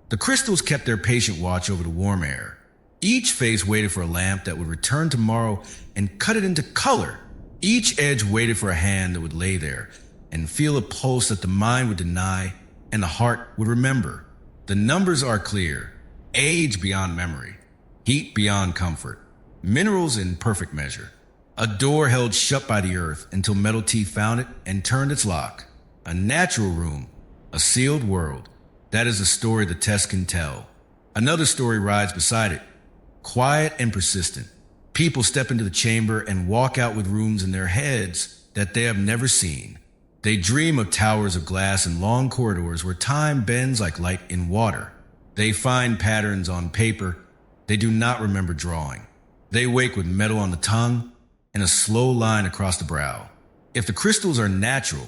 the crystals kept their patient watch over the warm air. Each face waited for a lamp that would return tomorrow and cut it into color. Each edge waited for a hand that would lay there and feel a pulse that the mind would deny and the heart would remember. The numbers are clear. Age beyond memory. Heat beyond comfort. Minerals in perfect measure. A door held shut by the earth until metal teeth found it and turned its lock. A natural room. A sealed world. That is a story the test can tell. Another story rides beside it. Quiet and persistent. People step into the chamber and walk out with rooms in their heads that they have never seen. They dream of towers of glass and long corridors where time bends like light in water. They find patterns on paper they do not remember drawing. They wake with metal on the tongue and a slow line across the brow. If the crystals are natural,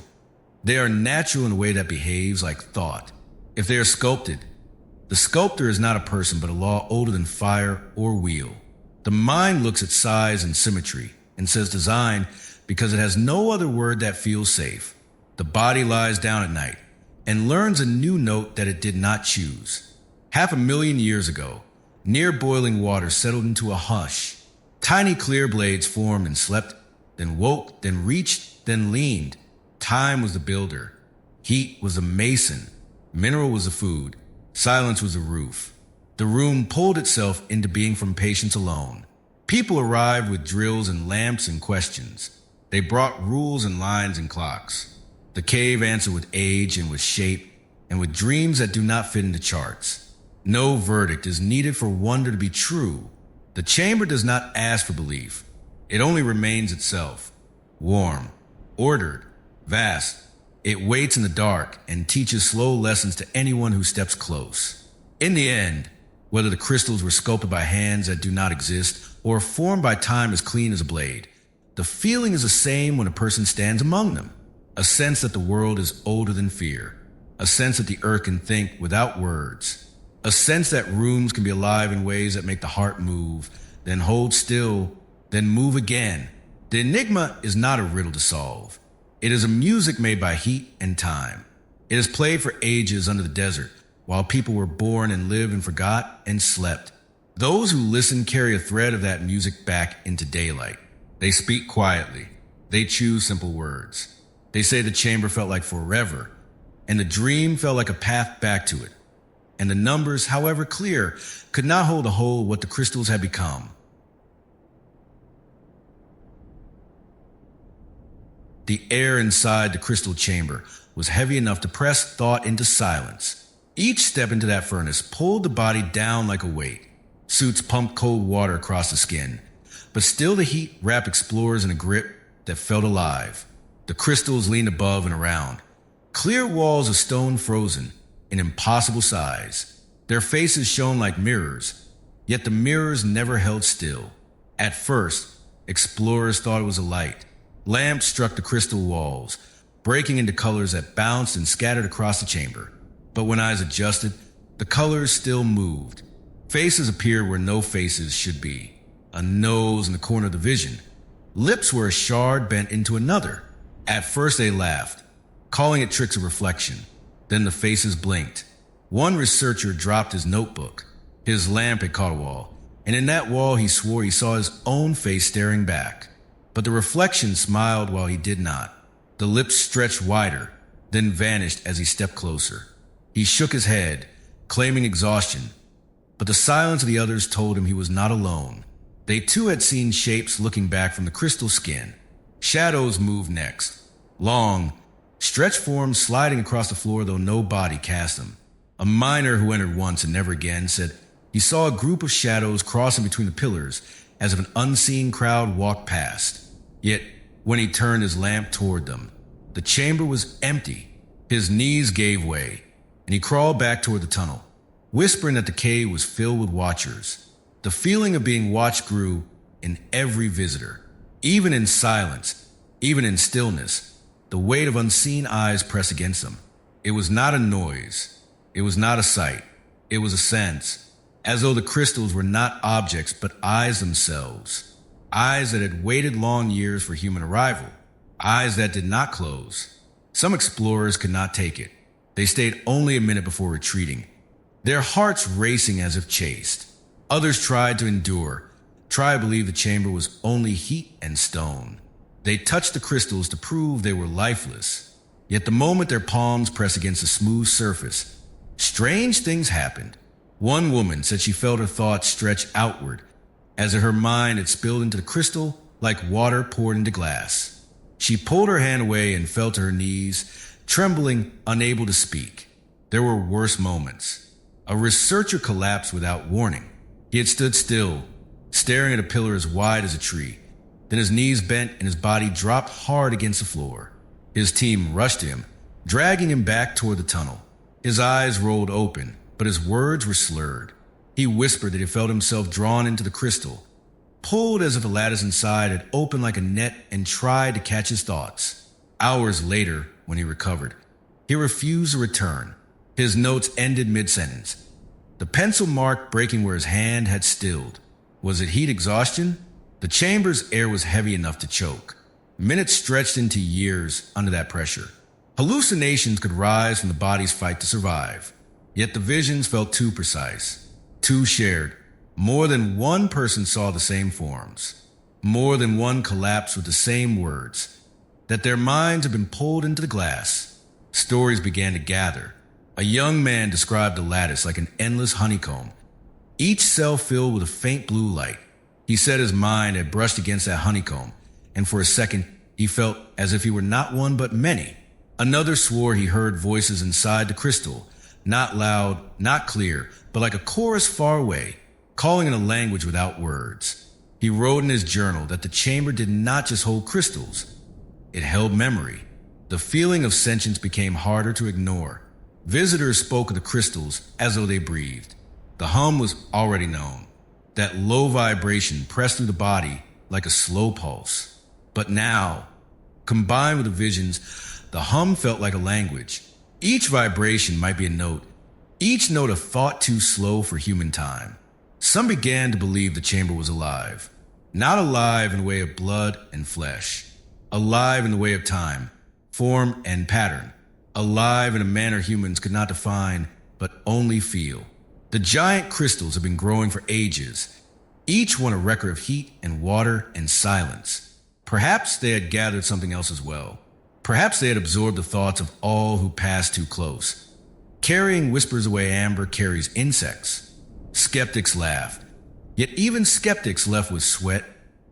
they are natural in a way that behaves like thought. If they are sculpted, the sculptor is not a person but a law older than fire or wheel. The mind looks at size and symmetry and says design because it has no other word that feels safe. The body lies down at night and learns a new note that it did not choose. 500,000 years ago, near boiling water settled into a hush. Tiny clear blades formed and slept, then woke, then reached, then leaned. Time was the builder. Heat was the mason. Mineral was the food. Silence was the roof. The room pulled itself into being from patience alone. People arrived with drills and lamps and questions. They brought rules and lines and clocks. The cave answered with age and with shape and with dreams that do not fit into charts. No verdict is needed for wonder to be true. The chamber does not ask for belief. It only remains itself. Warm, ordered, vast. It waits in the dark and teaches slow lessons to anyone who steps close. In the end, whether the crystals were sculpted by hands that do not exist or formed by time as clean as a blade, the feeling is the same when a person stands among them. A sense that the world is older than fear. A sense that the earth can think without words. A sense that rooms can be alive in ways that make the heart move, then hold still, then move again. The enigma is not a riddle to solve. It is a music made by heat and time. It is played for ages under the desert, while people were born and lived and forgot and slept. Those who listen carry a thread of that music back into daylight. They speak quietly. They choose simple words. They say the chamber felt like forever, and the dream felt like a path back to it. And the numbers, however clear, could not hold a whole what the crystals had become. The air inside the crystal chamber was heavy enough to press thought into silence. Each step into that furnace pulled the body down like a weight. Suits pumped cold water across the skin, but still the heat wrapped explorers in a grip that felt alive. The crystals leaned above and around. Clear walls of stone frozen, in impossible size. Their faces shone like mirrors, yet the mirrors never held still. At first, explorers thought it was a light. Lamps struck the crystal walls, breaking into colors that bounced and scattered across the chamber. But when eyes adjusted, the colors still moved. Faces appeared where no faces should be. A nose in the corner of the vision. Lips were a shard bent into another. At first they laughed, calling it tricks of reflection. Then the faces blinked. One researcher dropped his notebook. His lamp had caught a wall, and in that wall he swore he saw his own face staring back. But the reflection smiled while he did not. The lips stretched wider, then vanished as he stepped closer. He shook his head, claiming exhaustion, but the silence of the others told him he was not alone. They too had seen shapes looking back from the crystal skin. Shadows moved next. Long, stretched forms sliding across the floor though no body cast them. A miner who entered once and never again said he saw a group of shadows crossing between the pillars as if an unseen crowd walked past. Yet, when he turned his lamp toward them, the chamber was empty. His knees gave way, and he crawled back toward the tunnel, whispering that the cave was filled with watchers. The feeling of being watched grew in every visitor. Even in silence, even in stillness, the weight of unseen eyes pressed against them. It was not a noise. It was not a sight. It was a sense, as though the crystals were not objects but eyes themselves. Eyes that had waited long years for human arrival. Eyes that did not close. Some explorers could not take it. They stayed only a minute before retreating, their hearts racing as if chased. Others tried to endure, tried to believe the chamber was only heat and stone. They touched the crystals to prove they were lifeless. Yet the moment their palms pressed against a smooth surface, strange things happened. One woman said she felt her thoughts stretch outward, as if her mind had spilled into the crystal like water poured into glass. She pulled her hand away and fell to her knees, trembling, unable to speak. There were worse moments. A researcher collapsed without warning. He had stood still, staring at a pillar as wide as a tree. Then his knees bent and his body dropped hard against the floor. His team rushed to him, dragging him back toward the tunnel. His eyes rolled open, but his words were slurred. He whispered that he felt himself drawn into the crystal, pulled as if a lattice inside had opened like a net and tried to catch his thoughts. Hours later, when he recovered, he refused to return. His notes ended mid-sentence, the pencil mark breaking where his hand had stilled. Was it heat exhaustion? The chamber's air was heavy enough to choke. Minutes stretched into years under that pressure. Hallucinations could rise from the body's fight to survive. Yet the visions felt too precise. Two shared. More than one person saw the same forms. More than one collapsed with the same words. That their minds had been pulled into the glass. Stories began to gather. A young man described the lattice like an endless honeycomb, each cell filled with a faint blue light. He said his mind had brushed against that honeycomb, and for a second he felt as if he were not one but many. Another swore he heard voices inside the crystal, not loud, not clear, but like a chorus far away, calling in a language without words. He wrote in his journal that the chamber did not just hold crystals, it held memory. The feeling of sentience became harder to ignore. Visitors spoke of the crystals as though they breathed. The hum was already known. That low vibration pressed through the body like a slow pulse. But now, combined with the visions, the hum felt like a language. Each vibration might be a note, each note a thought too slow for human time. Some began to believe the chamber was alive. Not alive in the way of blood and flesh. Alive in the way of time, form and pattern. Alive in a manner humans could not define, but only feel. The giant crystals have been growing for ages, each one a record of heat and water and silence. Perhaps they had gathered something else as well. Perhaps they had absorbed the thoughts of all who passed too close. Carrying whispers away amber carries insects. Skeptics laughed. Yet even skeptics left with sweat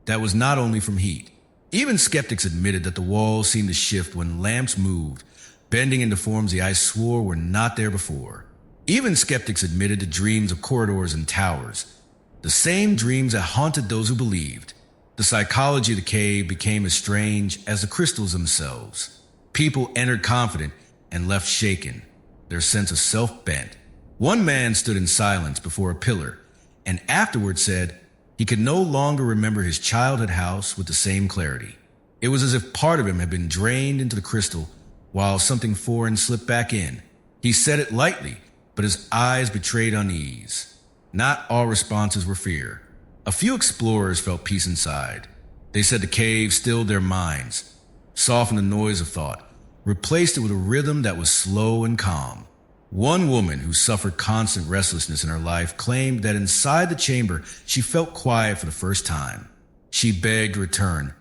that was not only from heat. Even skeptics admitted that the walls seemed to shift when lamps moved, bending into forms the ice swore were not there before. Even skeptics admitted to dreams of corridors and towers, the same dreams that haunted those who believed. The psychology of the cave became as strange as the crystals themselves. People entered confident and left shaken, their sense of self bent. One man stood in silence before a pillar and afterward said he could no longer remember his childhood house with the same clarity. It was as if part of him had been drained into the crystal while something foreign slipped back in. He said it lightly, but his eyes betrayed unease. Not all responses were fear. A few explorers felt peace inside. They said the cave stilled their minds, softened the noise of thought, replaced it with a rhythm that was slow and calm. One woman who suffered constant restlessness in her life claimed that inside the chamber she felt quiet for the first time. She begged to return,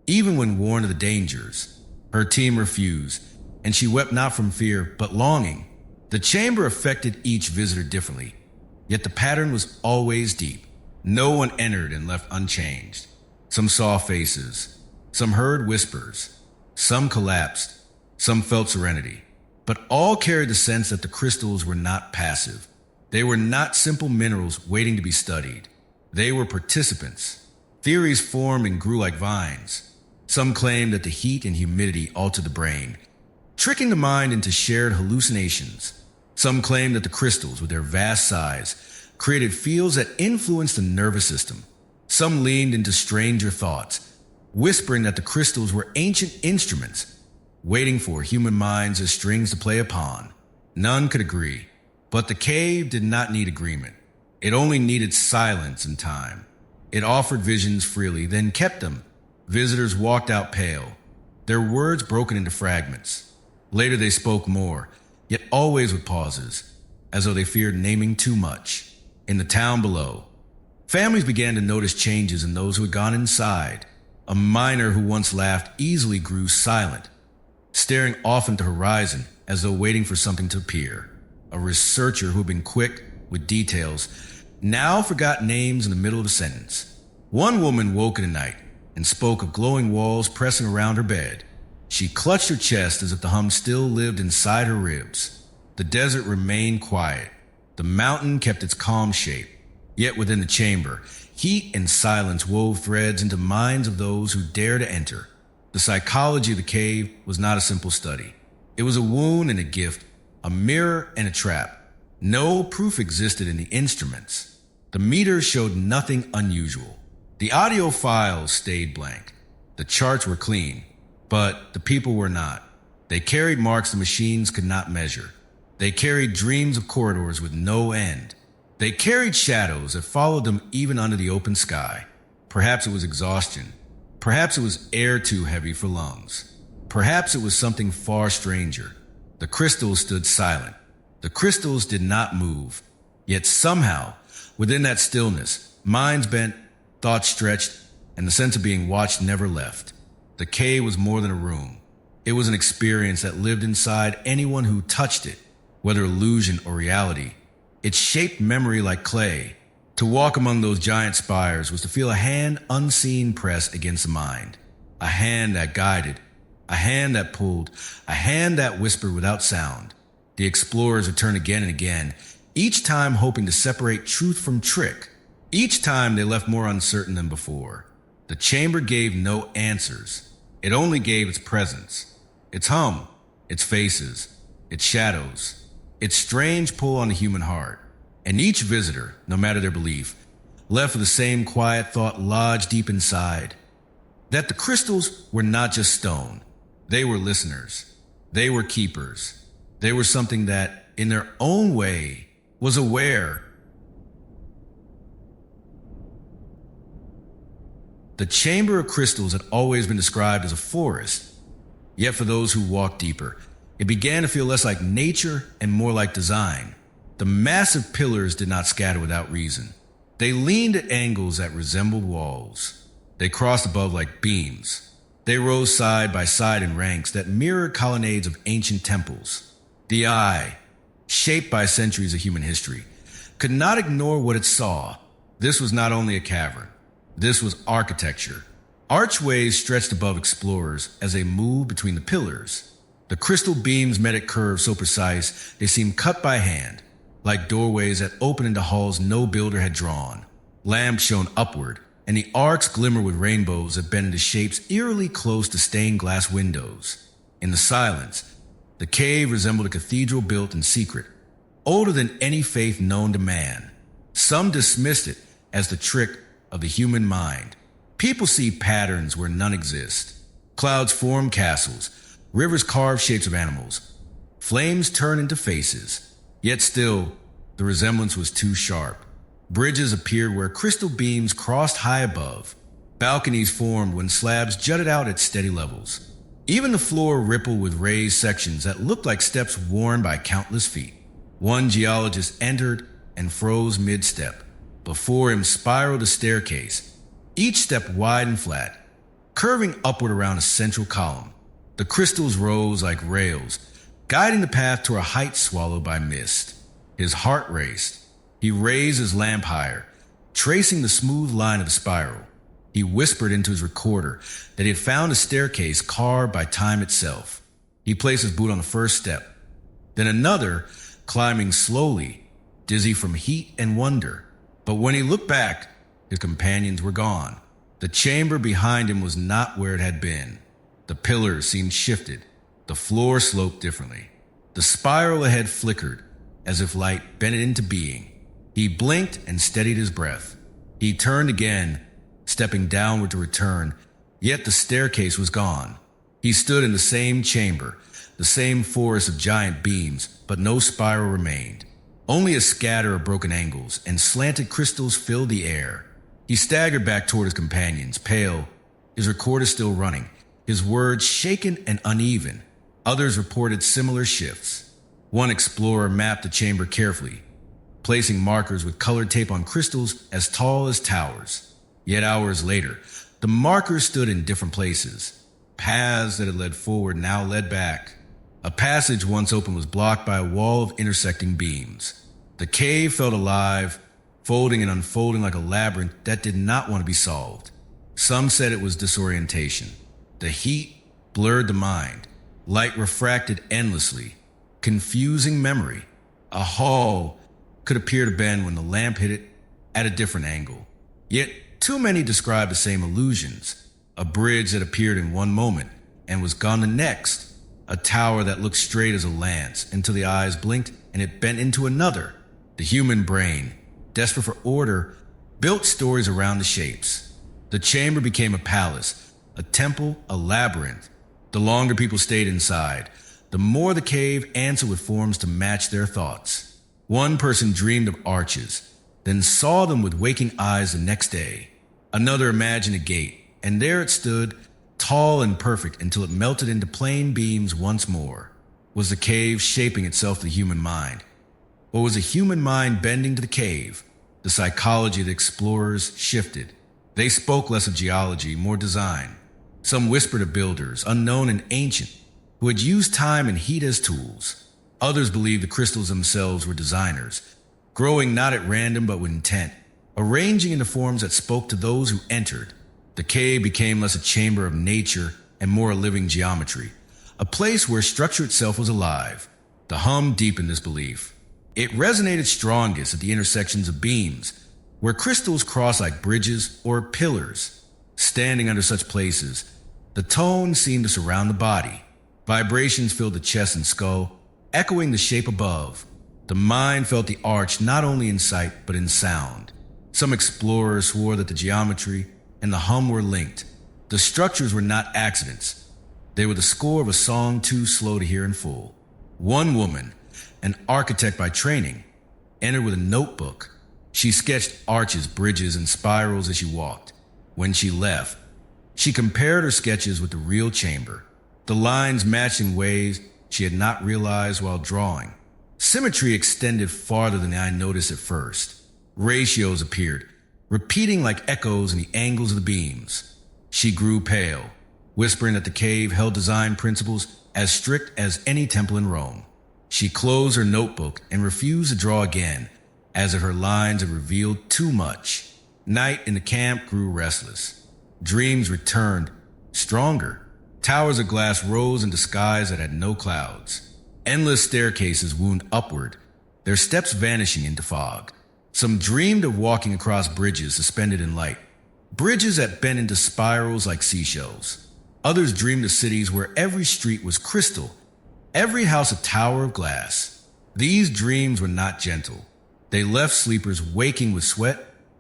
even when warned of the dangers. Her team refused, and she wept not from fear, but longing. The chamber affected each visitor differently, yet the pattern was always deep. No one entered and left unchanged. Some saw faces, some heard whispers, some collapsed, some felt serenity. But all carried the sense that the crystals were not passive. They were not simple minerals waiting to be studied. They were participants. Theories formed and grew like vines. Some claimed that the heat and humidity altered the brain, tricking the mind into shared hallucinations. Some claimed that the crystals, with their vast size, created fields that influenced the nervous system. Some leaned into stranger thoughts, whispering that the crystals were ancient instruments, waiting for human minds as strings to play upon. None could agree, but the cave did not need agreement. It only needed silence and time. It offered visions freely, then kept them. Visitors walked out pale, their words broken into fragments. Later they spoke more, yet always with pauses, as though they feared naming too much. In the town below, families began to notice changes in those who had gone inside. A miner who once laughed easily grew silent, staring off into the horizon as though waiting for something to appear. A researcher who had been quick with details now forgot names in the middle of a sentence. One woman woke in the night and spoke of glowing walls pressing around her bed. She clutched her chest as if the hum still lived inside her ribs. The desert remained quiet. The mountain kept its calm shape. Yet within the chamber, heat and silence wove threads into minds of those who dared to enter. The psychology of the cave was not a simple study. It was a wound and a gift, a mirror and a trap. No proof existed in the instruments. The meters showed nothing unusual. The audio files stayed blank. The charts were clean, but the people were not. They carried marks the machines could not measure. They carried dreams of corridors with no end. They carried shadows that followed them even under the open sky. Perhaps it was exhaustion. Perhaps it was air too heavy for lungs. Perhaps it was something far stranger. The crystals stood silent. The crystals did not move. Yet somehow, within that stillness, minds bent, thoughts stretched, and the sense of being watched never left. The cave was more than a room. It was an experience that lived inside anyone who touched it, whether illusion or reality. It shaped memory like clay, To walk among those giant spires was to feel a hand unseen press against the mind. A hand that guided, a hand that pulled, a hand that whispered without sound. The explorers returned again and again, each time hoping to separate truth from trick. Each time they left more uncertain than before. The chamber gave no answers. It only gave its presence, its hum, its faces, its shadows, its strange pull on the human heart. And each visitor, no matter their belief, left with the same quiet thought lodged deep inside. That the crystals were not just stone. They were listeners. They were keepers. They were something that, in their own way, was aware. The Chamber of Crystals had always been described as a forest. Yet for those who walked deeper, it began to feel less like nature and more like design. The massive pillars did not scatter without reason. They leaned at angles that resembled walls. They crossed above like beams. They rose side by side in ranks that mirrored colonnades of ancient temples. The eye, shaped by centuries of human history, could not ignore what it saw. This was not only a cavern. This was architecture. Archways stretched above explorers as they moved between the pillars. The crystal beams met at curves so precise they seemed cut by hand, like doorways that opened into halls no builder had drawn. Lamps shone upward, and the arcs glimmered with rainbows that bent into shapes eerily close to stained glass windows. In the silence, the cave resembled a cathedral built in secret, older than any faith known to man. Some dismissed it as the trick of the human mind. People see patterns where none exist. Clouds form castles, rivers carve shapes of animals, flames turn into faces. Yet still, the resemblance was too sharp. Bridges appeared where crystal beams crossed high above. Balconies formed when slabs jutted out at steady levels. Even the floor rippled with raised sections that looked like steps worn by countless feet. One geologist entered and froze mid-step. Before him spiraled a staircase, each step wide and flat, curving upward around a central column. The crystals rose like rails, guiding the path to a height swallowed by mist. His heart raced. He raised his lamp higher, tracing the smooth line of the spiral. He whispered into his recorder that he had found a staircase carved by time itself. He placed his boot on the first step, then another, climbing slowly, dizzy from heat and wonder. But when he looked back, his companions were gone. The chamber behind him was not where it had been. The pillars seemed shifted. The floor sloped differently. The spiral ahead flickered, as if light bent it into being. He blinked and steadied his breath. He turned again, stepping downward to return, yet the staircase was gone. He stood in the same chamber, the same forest of giant beams, but no spiral remained. Only a scatter of broken angles and slanted crystals filled the air. He staggered back toward his companions, pale, his recorder still running, his words shaken and uneven. Others reported similar shifts. One explorer mapped the chamber carefully, placing markers with colored tape on crystals as tall as towers. Yet hours later, the markers stood in different places. Paths that had led forward now led back. A passage once open was blocked by a wall of intersecting beams. The cave felt alive, folding and unfolding like a labyrinth that did not want to be solved. Some said it was disorientation. The heat blurred the mind. Light refracted endlessly, confusing memory. A hall could appear to bend when the lamp hit it at a different angle. Yet too many described the same illusions. A bridge that appeared in one moment and was gone the next. A tower that looked straight as a lance until the eyes blinked and it bent into another. The human brain, desperate for order, built stories around the shapes. The chamber became a palace, a temple, a labyrinth. The longer people stayed inside, the more the cave answered with forms to match their thoughts. One person dreamed of arches, then saw them with waking eyes the next day. Another imagined a gate, and there it stood, tall and perfect until it melted into plain beams once more. Was the cave shaping itself to the human mind? Or was the human mind bending to the cave? The psychology of the explorers shifted. They spoke less of geology, more design. Some whispered of builders, unknown and ancient, who had used time and heat as tools. Others believed the crystals themselves were designers, growing not at random but with intent. arranging into forms that spoke to those who entered. The cave became less a chamber of nature and more a living geometry, a place where structure itself was alive. The hum deepened this belief. It resonated strongest at the intersections of beams, where crystals crossed like bridges or pillars. Standing under such places, the tone seemed to surround the body. Vibrations filled the chest and skull, echoing the shape above. The mind felt the arch not only in sight but in sound. Some explorers swore that the geometry and the hum were linked. The structures were not accidents. They were the score of a song too slow to hear in full. One woman, an architect by training, entered with a notebook. She sketched arches, bridges, and spirals as she walked. When she left, she compared her sketches with the real chamber. The lines matched in ways she had not realized while drawing. Symmetry extended farther than I noticed at first. Ratios appeared, repeating like echoes in the angles of the beams. She grew pale, whispering that the cave held design principles as strict as any temple in Rome. She closed her notebook and refused to draw again, as if her lines had revealed too much. Night in the camp grew restless. Dreams returned, stronger. Towers of glass rose into skies that had no clouds. Endless staircases wound upward, their steps vanishing into fog. Some dreamed of walking across bridges suspended in light, bridges that bent into spirals like seashells. Others dreamed of cities where every street was crystal, every house a tower of glass. These dreams were not gentle. They left sleepers waking with sweat,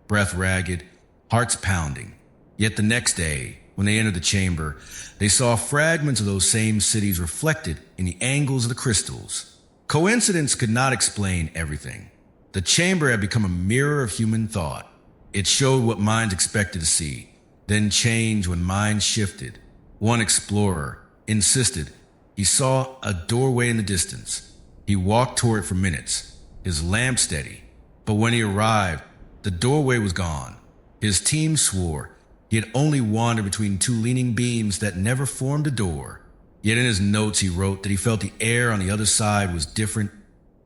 breath ragged, hearts pounding. Yet the next day, when they entered the chamber, they saw fragments of those same cities reflected in the angles of the crystals. Coincidence could not explain everything. The chamber had become a mirror of human thought. It showed what minds expected to see, then changed when minds shifted. One explorer insisted he saw a doorway in the distance. He walked toward it for minutes, his lamp steady. But when he arrived, the doorway was gone. His team swore he had only wandered between two leaning beams that never formed a door. Yet in his notes he wrote that he felt the air on the other side was different,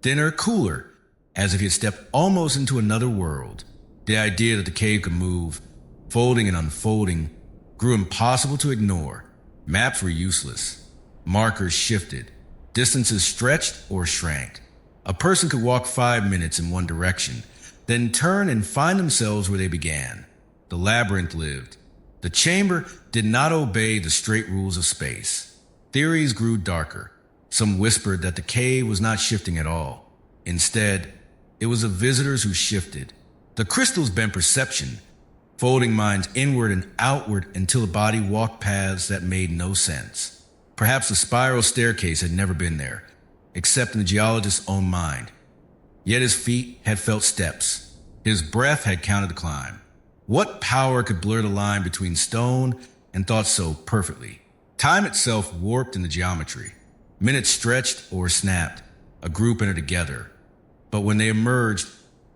thinner, cooler, as if he had stepped almost into another world. The idea that the cave could move, folding and unfolding, grew impossible to ignore. Maps were useless. Markers shifted. Distances stretched or shrank. A person could walk 5 minutes in one direction, then turn and find themselves where they began. The labyrinth lived. The chamber did not obey the straight rules of space. Theories grew darker. Some whispered that the cave was not shifting at all. Instead, it was the visitors who shifted. The crystals bent perception, folding minds inward and outward until the body walked paths that made no sense. Perhaps the spiral staircase had never been there, except in the geologist's own mind. Yet his feet had felt steps. His breath had counted the climb. What power could blur the line between stone and thought so perfectly? Time itself warped in the geometry. Minutes stretched or snapped. A group entered together. But when they emerged,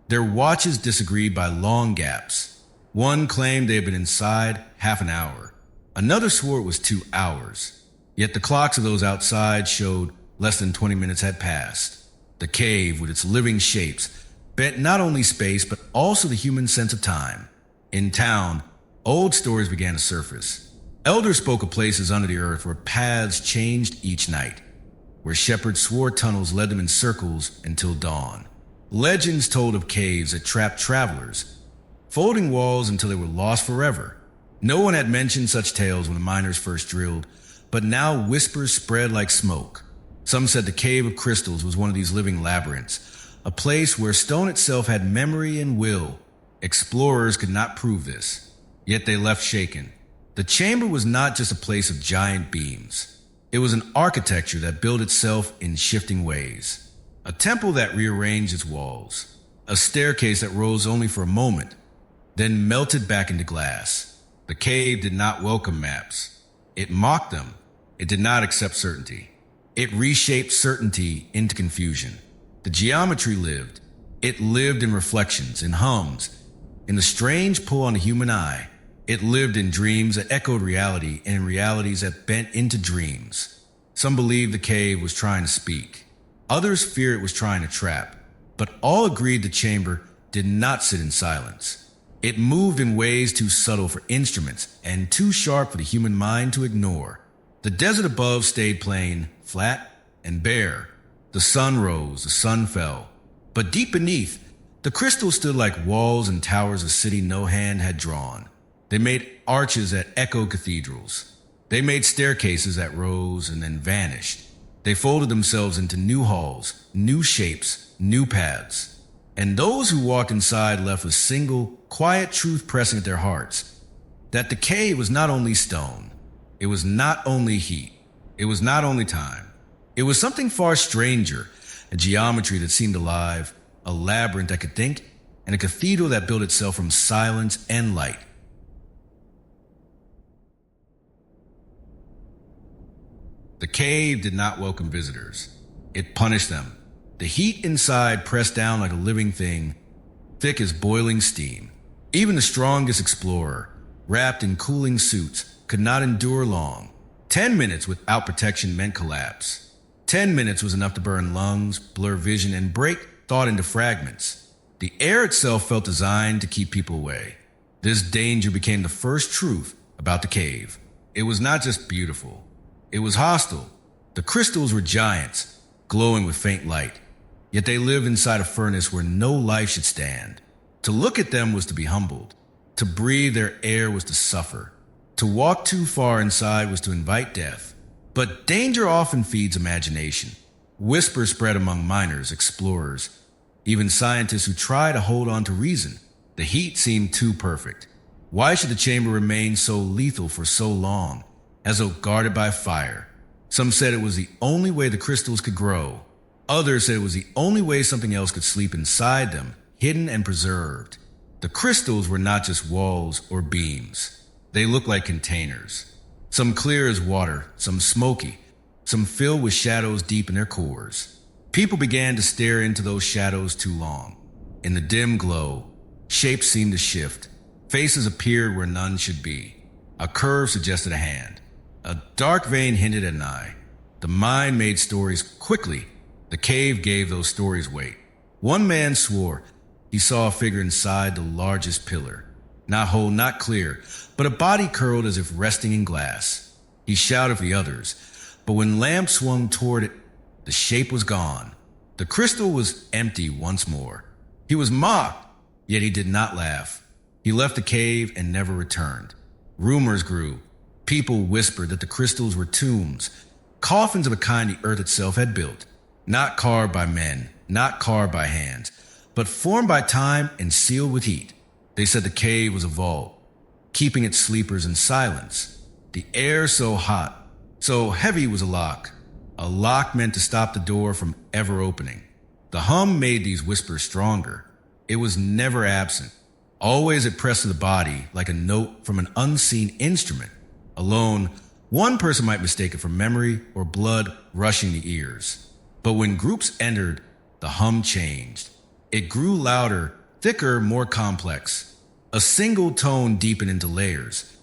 their watches disagreed by long gaps. One claimed they had been inside half an hour. Another swore it was 2 hours. Yet the clocks of those outside showed less than 20 minutes had passed. The cave, with its living shapes, bent not only space but also the human sense of time. In town, old stories began to surface. Elders spoke of places under the earth where paths changed each night, where shepherds swore tunnels led them in circles until dawn. Legends told of caves that trapped travelers, folding walls until they were lost forever. No one had mentioned such tales when the miners first drilled, but now whispers spread like smoke. Some said the Cave of Crystals was one of these living labyrinths, a place where stone itself had memory and will. Explorers could not prove this, yet they left shaken. The chamber was not just a place of giant beams. It was an architecture that built itself in shifting ways. A temple that rearranged its walls. A staircase that rose only for a moment, then melted back into glass. The cave did not welcome maps. It mocked them. It did not accept certainty. It reshaped certainty into confusion. The geometry lived. It lived in reflections, in hums, in the strange pull on the human eye. It lived in dreams that echoed reality and in realities that bent into dreams. Some believed the cave was trying to speak. Others feared it was trying to trap. But all agreed the chamber did not sit in silence. It moved in ways too subtle for instruments and too sharp for the human mind to ignore. The desert above stayed plain, flat, and bare. The sun rose, the sun fell. But deep beneath, the crystals stood like walls and towers a city no hand had drawn. They made arches that echoed cathedrals. They made staircases that rose and then vanished. They folded themselves into new halls, new shapes, new paths. And those who walked inside left a single, quiet truth pressing at their hearts. That the cave was not only stone. It was not only heat. It was not only time. It was something far stranger, a geometry that seemed alive, a labyrinth that could think, and a cathedral that built itself from silence and light. The cave did not welcome visitors. It punished them. The heat inside pressed down like a living thing, thick as boiling steam. Even the strongest explorer, wrapped in cooling suits, could not endure long. 10 minutes without protection meant collapse. 10 minutes was enough to burn lungs, blur vision, and break thought into fragments. The air itself felt designed to keep people away. This danger became the first truth about the cave. It was not just beautiful. It was hostile. The crystals were giants, glowing with faint light. Yet they lived inside a furnace where no life should stand. To look at them was to be humbled. To breathe their air was to suffer. To walk too far inside was to invite death. But danger often feeds imagination. Whispers spread among miners, explorers, even scientists who try to hold on to reason. The heat seemed too perfect. Why should the chamber remain so lethal for so long, as though guarded by fire? Some said it was the only way the crystals could grow. Others said it was the only way something else could sleep inside them, hidden and preserved. The crystals were not just walls or beams. They looked like containers. Some clear as water, some smoky, some filled with shadows deep in their cores. People began to stare into those shadows too long. In the dim glow, shapes seemed to shift. Faces appeared where none should be. A curve suggested a hand. A dark vein hinted at an eye. The mind made stories quickly. The cave gave those stories weight. One man swore he saw a figure inside the largest pillar. Not whole, not clear, but a body curled as if resting in glass. He shouted for the others, but when Lamb swung toward it, the shape was gone. The crystal was empty once more. He was mocked, yet he did not laugh. He left the cave and never returned. Rumors grew. People whispered that the crystals were tombs, coffins of a kind the earth itself had built, not carved by men, not carved by hands, but formed by time and sealed with heat. They said the cave was a vault, keeping its sleepers in silence. The air so hot, so heavy was a lock. A lock meant to stop the door from ever opening. The hum made these whispers stronger. It was never absent. Always it pressed to the body like a note from an unseen instrument. Alone, one person might mistake it for memory or blood rushing the ears. But when groups entered, the hum changed. It grew louder, thicker, more complex. A single tone deepened into layers,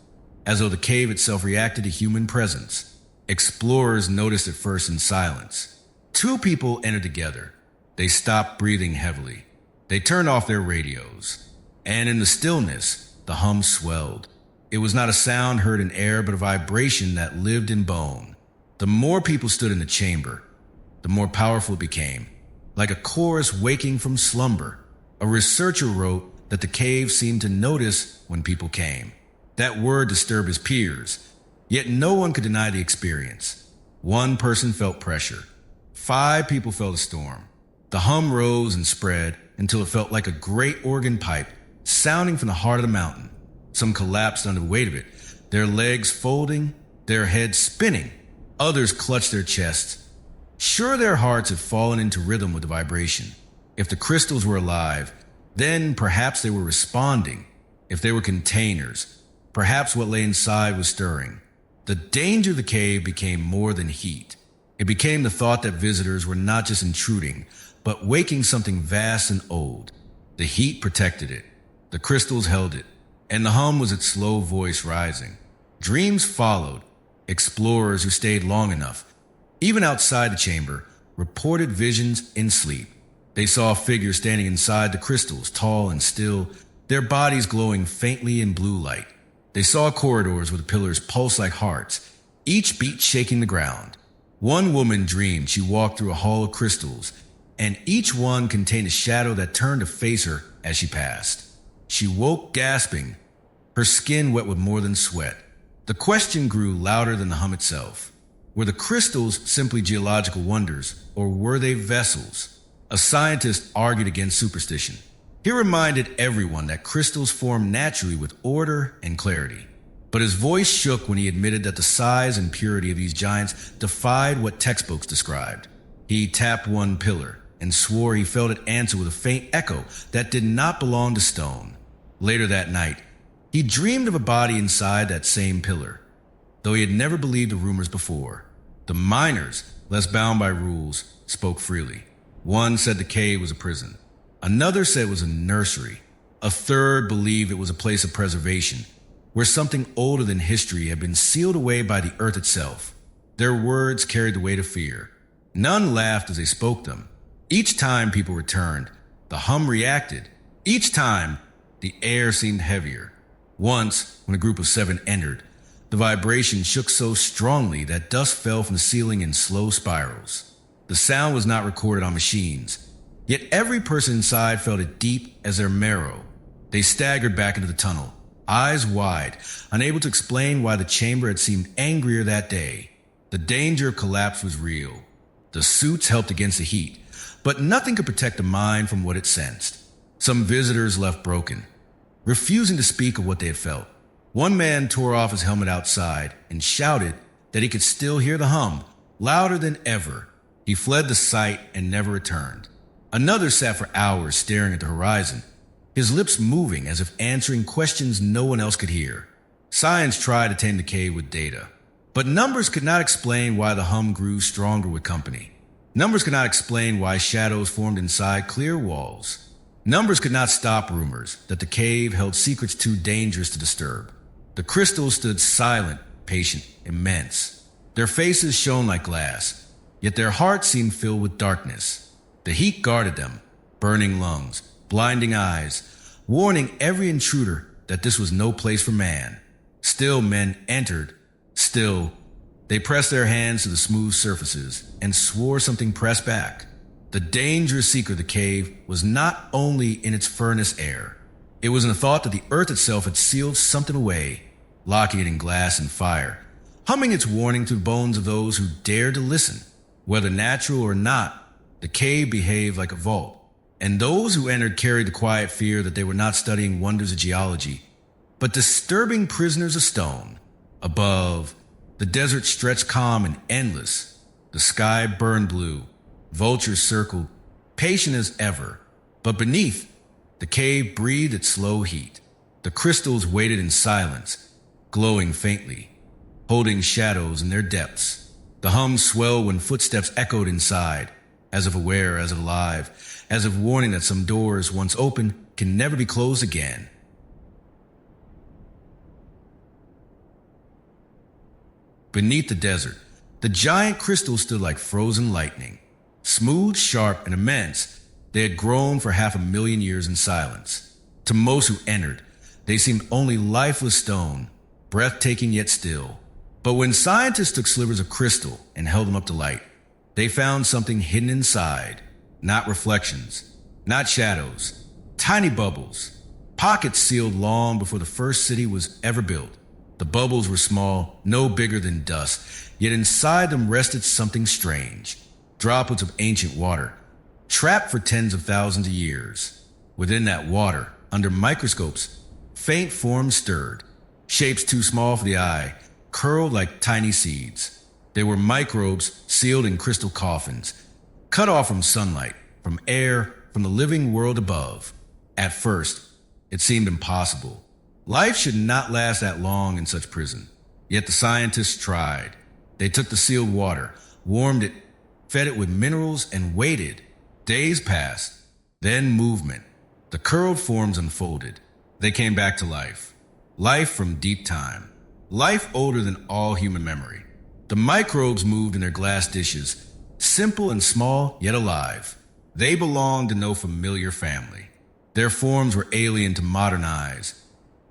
as though the cave itself reacted to human presence. Explorers noticed it first in silence. Two people entered together. They stopped breathing heavily. They turned off their radios. And in the stillness, the hum swelled. It was not a sound heard in air, but a vibration that lived in bone. The more people stood in the chamber, the more powerful it became, like a chorus waking from slumber. A researcher wrote that the cave seemed to notice when people came. That word disturbed his peers, yet no one could deny the experience. One person felt pressure. 5 people felt a storm. The hum rose and spread until it felt like a great organ pipe sounding from the heart of the mountain. Some collapsed under the weight of it, their legs folding, their heads spinning. Others clutched their chests. Sure, their hearts had fallen into rhythm with the vibration. If the crystals were alive, then perhaps they were responding. If they were containers, perhaps what lay inside was stirring. The danger of the cave became more than heat. It became the thought that visitors were not just intruding, but waking something vast and old. The heat protected it. The crystals held it. And the hum was its slow voice rising. Dreams followed. Explorers who stayed long enough, even outside the chamber, reported visions in sleep. They saw a figure standing inside the crystals, tall and still, their bodies glowing faintly in blue light. They saw corridors where the pillars pulsed like hearts, each beat shaking the ground. One woman dreamed she walked through a hall of crystals, and each one contained a shadow that turned to face her as she passed. She woke gasping, her skin wet with more than sweat. The question grew louder than the hum itself. Were the crystals simply geological wonders, or were they vessels? A scientist argued against superstition. He reminded everyone that crystals form naturally with order and clarity. But his voice shook when he admitted that the size and purity of these giants defied what textbooks described. He tapped one pillar and swore he felt it answer with a faint echo that did not belong to stone. Later that night, he dreamed of a body inside that same pillar, though he had never believed the rumors before. The miners, less bound by rules, spoke freely. One said the cave was a prison. Another said it was a nursery. A third believed it was a place of preservation, where something older than history had been sealed away by the earth itself. Their words carried the weight of fear. None laughed as they spoke them. Each time people returned, the hum reacted. Each time, the air seemed heavier. Once, when a group of 7 entered, the vibration shook so strongly that dust fell from the ceiling in slow spirals. The sound was not recorded on machines, yet every person inside felt it deep as their marrow. They staggered back into the tunnel, eyes wide, unable to explain why the chamber had seemed angrier that day. The danger of collapse was real. The suits helped against the heat, but nothing could protect the mind from what it sensed. Some visitors left broken, refusing to speak of what they had felt. One man tore off his helmet outside and shouted that he could still hear the hum, louder than ever. He fled the site and never returned. Another sat for hours staring at the horizon, his lips moving as if answering questions no one else could hear. Science tried to tame the cave with data, but numbers could not explain why the hum grew stronger with company. Numbers could not explain why shadows formed inside clear walls. Numbers could not stop rumors that the cave held secrets too dangerous to disturb. The crystals stood silent, patient, immense. Their faces shone like glass, yet their hearts seemed filled with darkness. The heat guarded them, burning lungs, blinding eyes, warning every intruder that this was no place for man. Still men entered. Still, they pressed their hands to the smooth surfaces and swore something pressed back. The dangerous secret of the cave was not only in its furnace air. It was in the thought that the earth itself had sealed something away, locking it in glass and fire, humming its warning to the bones of those who dared to listen. Whether natural or not, the cave behaved like a vault, and those who entered carried the quiet fear that they were not studying wonders of geology, but disturbing prisoners of stone. Above, the desert stretched calm and endless. The sky burned blue. Vultures circled, patient as ever. But beneath, the cave breathed its slow heat. The crystals waited in silence, glowing faintly, holding shadows in their depths. The hum swelled when footsteps echoed inside, as if aware, as if alive, as if warning that some doors, once open, can never be closed again. Beneath the desert, the giant crystals stood like frozen lightning. Smooth, sharp, and immense, they had grown for 500,000 years in silence. To most who entered, they seemed only lifeless stone, breathtaking yet still. But when scientists took slivers of crystal and held them up to light, they found something hidden inside. Not reflections, not shadows, tiny bubbles, pockets sealed long before the first city was ever built. The bubbles were small, no bigger than dust, yet inside them rested something strange. Droplets of ancient water, trapped for tens of thousands of years. Within that water, under microscopes, faint forms stirred. Shapes too small for the eye, curled like tiny seeds. They were microbes sealed in crystal coffins, cut off from sunlight, from air, from the living world above. At first, it seemed impossible. Life should not last that long in such prison. Yet the scientists tried. They took the sealed water, warmed it, fed it with minerals, and waited. Days passed. Then movement. The curled forms unfolded. They came back to life. Life from deep time. Life older than all human memory. The microbes moved in their glass dishes, simple and small, yet alive. They belonged to no familiar family. Their forms were alien to modern eyes,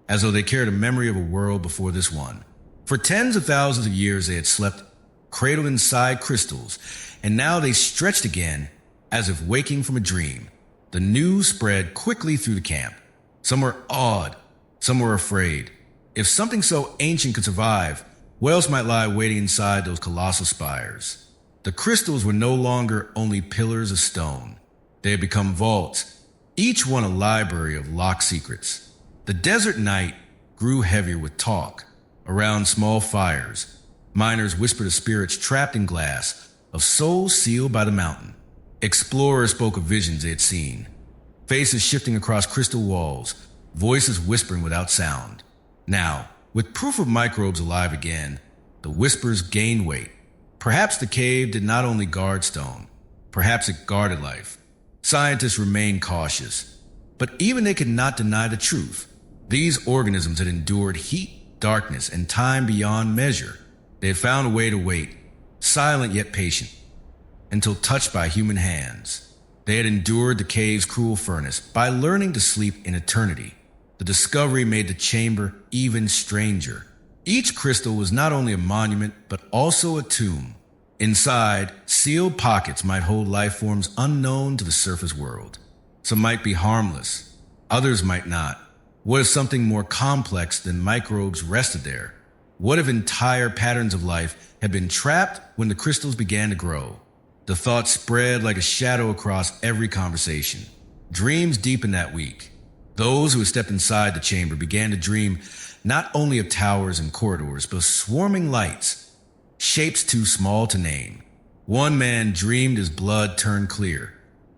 as though they carried a memory of a world before this one. For tens of thousands of years they had slept, cradled inside crystals, and now they stretched again, as if waking from a dream. The news spread quickly through the camp. Some were awed, some were afraid. If something so ancient could survive, what else might lie waiting inside those colossal spires? The crystals were no longer only pillars of stone. They had become vaults, each one a library of locked secrets. The desert night grew heavier with talk. Around small fires, miners whispered of spirits trapped in glass, of souls sealed by the mountain. Explorers spoke of visions they had seen, faces shifting across crystal walls, voices whispering without sound. Now, with proof of microbes alive again, the whispers gained weight. Perhaps the cave did not only guard stone, perhaps it guarded life. Scientists remained cautious, but even they could not deny the truth. These organisms had endured heat, darkness, and time beyond measure. They had found a way to wait, silent yet patient, until touched by human hands. They had endured the cave's cruel furnace by learning to sleep in eternity. The discovery made the chamber even stranger. Each crystal was not only a monument, but also a tomb. Inside, sealed pockets might hold life forms unknown to the surface world. Some might be harmless, others might not. What if something more complex than microbes rested there? What if entire patterns of life had been trapped when the crystals began to grow? The thought spread like a shadow across every conversation. Dreams deepened that week. Those who had stepped inside the chamber began to dream not only of towers and corridors, but of swarming lights, shapes too small to name. One man dreamed his blood turned clear,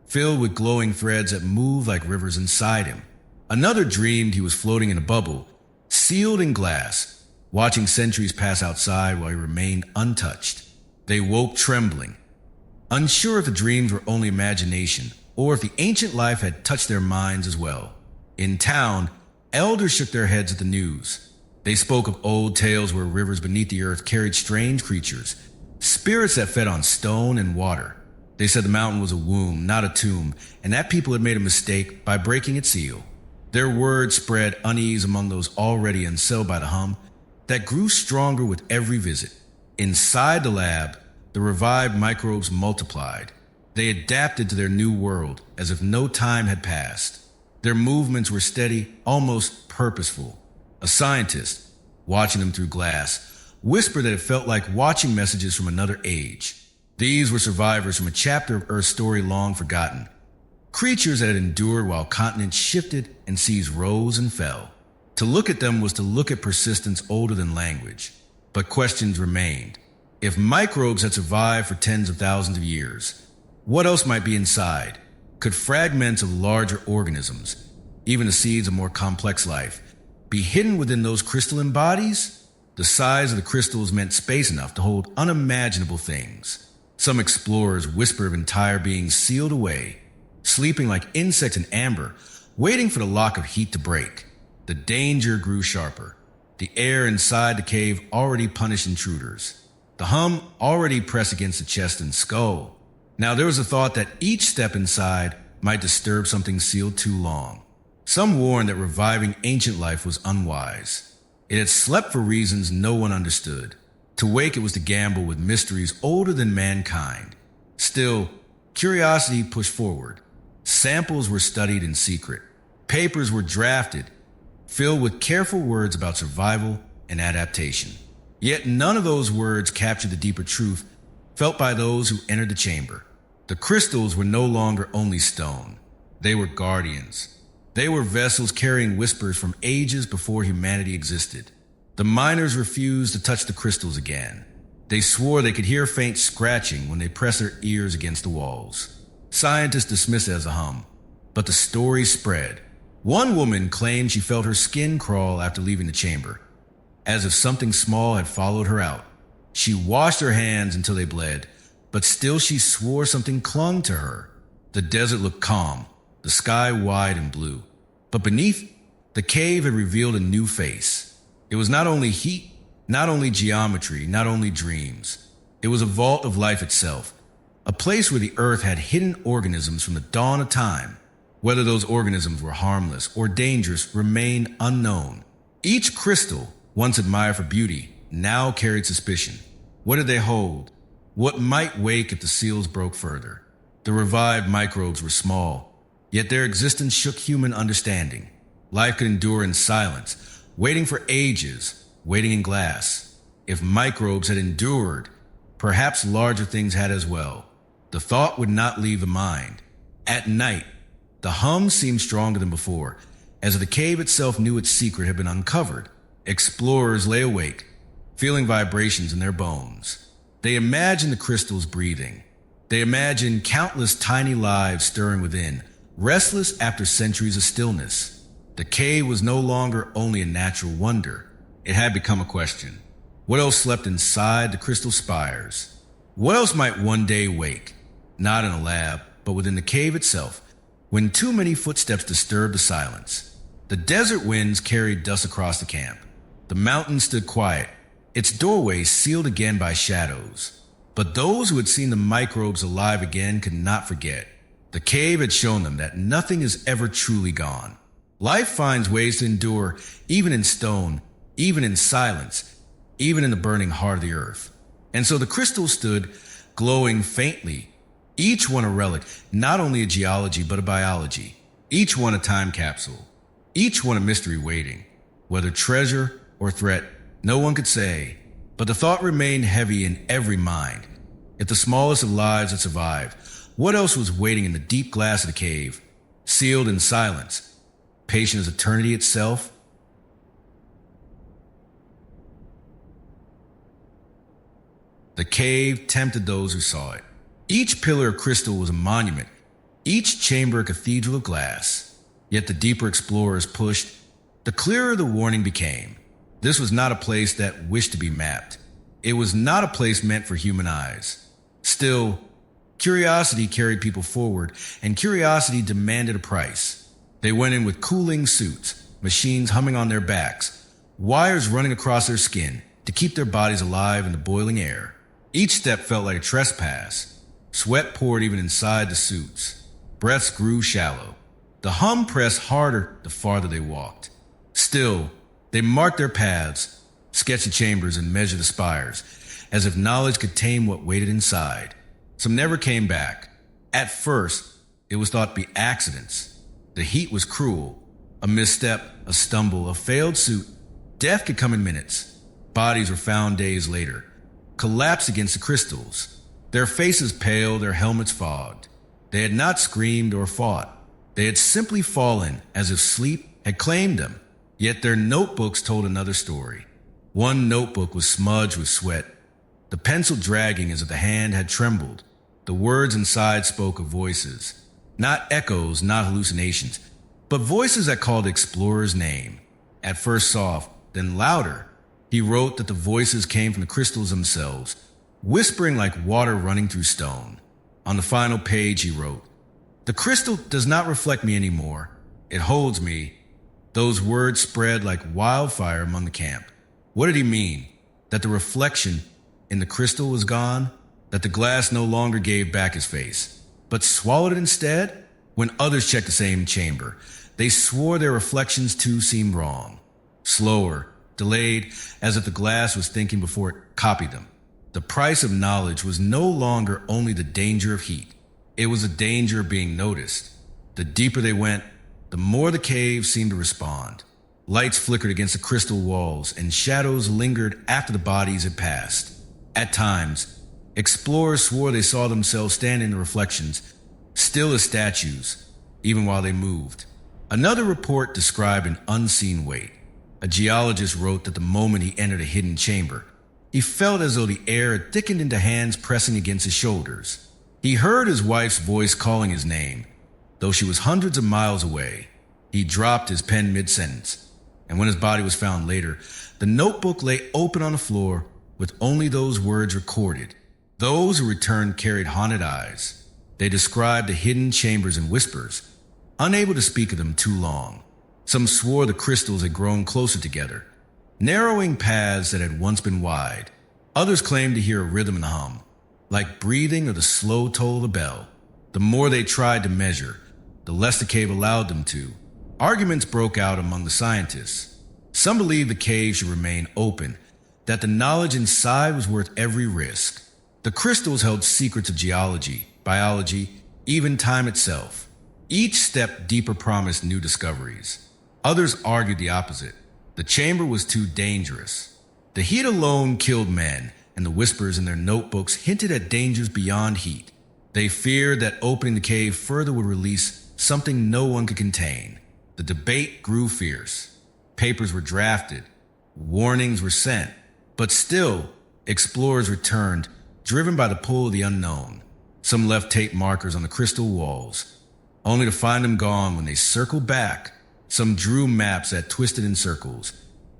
filled with glowing threads that moved like rivers inside him. Another dreamed he was floating in a bubble, sealed in glass, watching centuries pass outside while he remained untouched. They woke trembling, unsure if the dreams were only imagination or if the ancient life had touched their minds as well. In town, elders shook their heads at the news. They spoke of old tales where rivers beneath the earth carried strange creatures, spirits that fed on stone and water. They said the mountain was a womb, not a tomb, and that people had made a mistake by breaking its seal. Their words spread unease among those already unsettled by the hum that grew stronger with every visit. Inside the lab, the revived microbes multiplied. They adapted to their new world as if no time had passed. Their movements were steady, almost purposeful. A scientist, watching them through glass, whispered that it felt like watching messages from another age. These were survivors from a chapter of Earth's story long forgotten. Creatures that had endured while continents shifted and seas rose and fell. To look at them was to look at persistence older than language. But questions remained. If microbes had survived for tens of thousands of years, what else might be inside? Could fragments of larger organisms, even the seeds of more complex life, be hidden within those crystalline bodies? The size of the crystals meant space enough to hold unimaginable things. Some explorers whisper of entire beings sealed away, sleeping like insects in amber, waiting for the lock of heat to break. The danger grew sharper. The air inside the cave already punished intruders. The hum already pressed against the chest and skull. Now there was a thought that each step inside might disturb something sealed too long. Some warned that reviving ancient life was unwise. It had slept for reasons no one understood. To wake it was to gamble with mysteries older than mankind. Still, curiosity pushed forward. Samples were studied in secret. Papers were drafted, filled with careful words about survival and adaptation. Yet none of those words captured the deeper truth felt by those who entered the chamber. The crystals were no longer only stone. They were guardians. They were vessels carrying whispers from ages before humanity existed. The miners refused to touch the crystals again. They swore they could hear faint scratching when they pressed their ears against the walls. Scientists dismissed it as a hum, but the story spread. One woman claimed she felt her skin crawl after leaving the chamber, as if something small had followed her out. She washed her hands until they bled, but still she swore something clung to her. The desert looked calm, the sky wide and blue. But beneath, the cave had revealed a new face. It was not only heat, not only geometry, not only dreams. It was a vault of life itself, a place where the earth had hidden organisms from the dawn of time. Whether those organisms were harmless or dangerous remained unknown. Each crystal, once admired for beauty, now carried suspicion. What did they hold? What might wake if the seals broke further? The revived microbes were small, yet their existence shook human understanding. Life could endure in silence, waiting for ages, waiting in glass. If microbes had endured, perhaps larger things had as well. The thought would not leave the mind. At night, the hum seemed stronger than before, as if the cave itself knew its secret had been uncovered. Explorers lay awake, feeling vibrations in their bones. They imagined the crystals breathing. They imagined countless tiny lives stirring within, restless after centuries of stillness. The cave was no longer only a natural wonder. It had become a question. What else slept inside the crystal spires? What else might one day wake? Not in a lab, but within the cave itself, when too many footsteps disturbed the silence. The desert winds carried dust across the camp. The mountain stood quiet, its doorways sealed again by shadows. But those who had seen the microbes alive again could not forget. The cave had shown them that nothing is ever truly gone. Life finds ways to endure, even in stone, even in silence, even in the burning heart of the earth. And so the crystals stood, glowing faintly, each one a relic, not only a geology but a biology, each one a time capsule, each one a mystery waiting. Whether treasure or threat, no one could say, but the thought remained heavy in every mind. If the smallest of lives had survived, what else was waiting in the deep glass of the cave, sealed in silence, patient as eternity itself? The cave tempted those who saw it. Each pillar of crystal was a monument, each chamber a cathedral of glass. Yet the deeper explorers pushed, the clearer the warning became. This was not a place that wished to be mapped. It was not a place meant for human eyes. Still, curiosity carried people forward, and curiosity demanded a price. They went in with cooling suits, machines humming on their backs, wires running across their skin to keep their bodies alive in the boiling air. Each step felt like a trespass. Sweat poured even inside the suits. Breaths grew shallow. The hum pressed harder the farther they walked. Still, they marked their paths, sketched the chambers, and measured the spires, as if knowledge could tame what waited inside. Some never came back. At first, it was thought to be accidents. The heat was cruel. A misstep, a stumble, a failed suit. Death could come in minutes. Bodies were found days later, collapsed against the crystals. Their faces pale, their helmets fogged. They had not screamed or fought. They had simply fallen as if sleep had claimed them. Yet their notebooks told another story. One notebook was smudged with sweat, the pencil dragging as if the hand had trembled. The words inside spoke of voices. Not echoes, not hallucinations, but voices that called the explorer's name. At first soft, then louder. He wrote that the voices came from the crystals themselves, whispering like water running through stone. On the final page, he wrote, "The crystal does not reflect me anymore. It holds me." Those words spread like wildfire among the camp. What did he mean? That the reflection in the crystal was gone? That the glass no longer gave back his face, but swallowed it instead? When others checked the same chamber, they swore their reflections too seemed wrong. Slower, delayed, as if the glass was thinking before it copied them. The price of knowledge was no longer only the danger of heat. It was the danger of being noticed. The deeper they went, the more the cave seemed to respond. Lights flickered against the crystal walls, and shadows lingered after the bodies had passed. At times, explorers swore they saw themselves standing in the reflections, still as statues, even while they moved. Another report described an unseen weight. A geologist wrote that the moment he entered a hidden chamber, he felt as though the air had thickened into hands pressing against his shoulders. He heard his wife's voice calling his name, though she was hundreds of miles away. He dropped his pen mid-sentence, and when his body was found later, the notebook lay open on the floor with only those words recorded. Those who returned carried haunted eyes. They described the hidden chambers in whispers, unable to speak of them too long. Some swore the crystals had grown closer together, narrowing paths that had once been wide. Others claimed to hear a rhythm in the hum, like breathing or the slow toll of a bell. The more they tried to measure, the less the cave allowed them to. Arguments broke out among the scientists. Some believed the cave should remain open, that the knowledge inside was worth every risk. The crystals held secrets of geology, biology, even time itself. Each step deeper promised new discoveries. Others argued the opposite. The chamber was too dangerous. The heat alone killed men, and the whispers in their notebooks hinted at dangers beyond heat. They feared that opening the cave further would release something no one could contain. The debate grew fierce. Papers were drafted. Warnings were sent. But still, explorers returned, driven by the pull of the unknown. Some left tape markers on the crystal walls, only to find them gone when they circled back. Some drew maps that twisted in circles,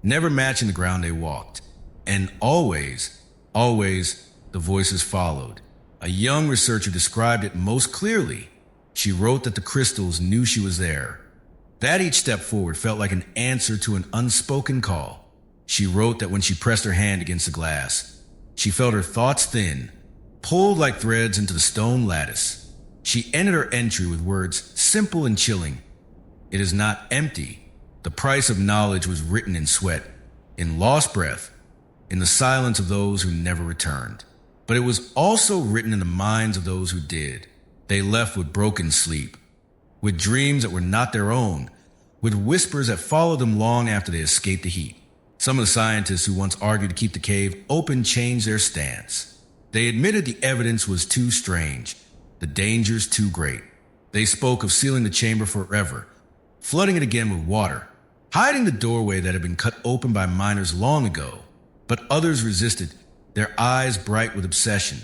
never matching the ground they walked. And always, the voices followed. A young researcher described it most clearly. She wrote that the crystals knew she was there, that each step forward felt like an answer to an unspoken call. She wrote that when she pressed her hand against the glass, she felt her thoughts thin, pulled like threads into the stone lattice. She ended her entry with words simple and chilling. It is not empty. The price of knowledge was written in sweat, in lost breath, in the silence of those who never returned. But it was also written in the minds of those who did. They left with broken sleep, with dreams that were not their own, with whispers that followed them long after they escaped the heat. Some of the scientists who once argued to keep the cave open changed their stance. They admitted the evidence was too strange, the dangers too great. They spoke of sealing the chamber forever, flooding it again with water, hiding the doorway that had been cut open by miners long ago. But others resisted, their eyes bright with obsession.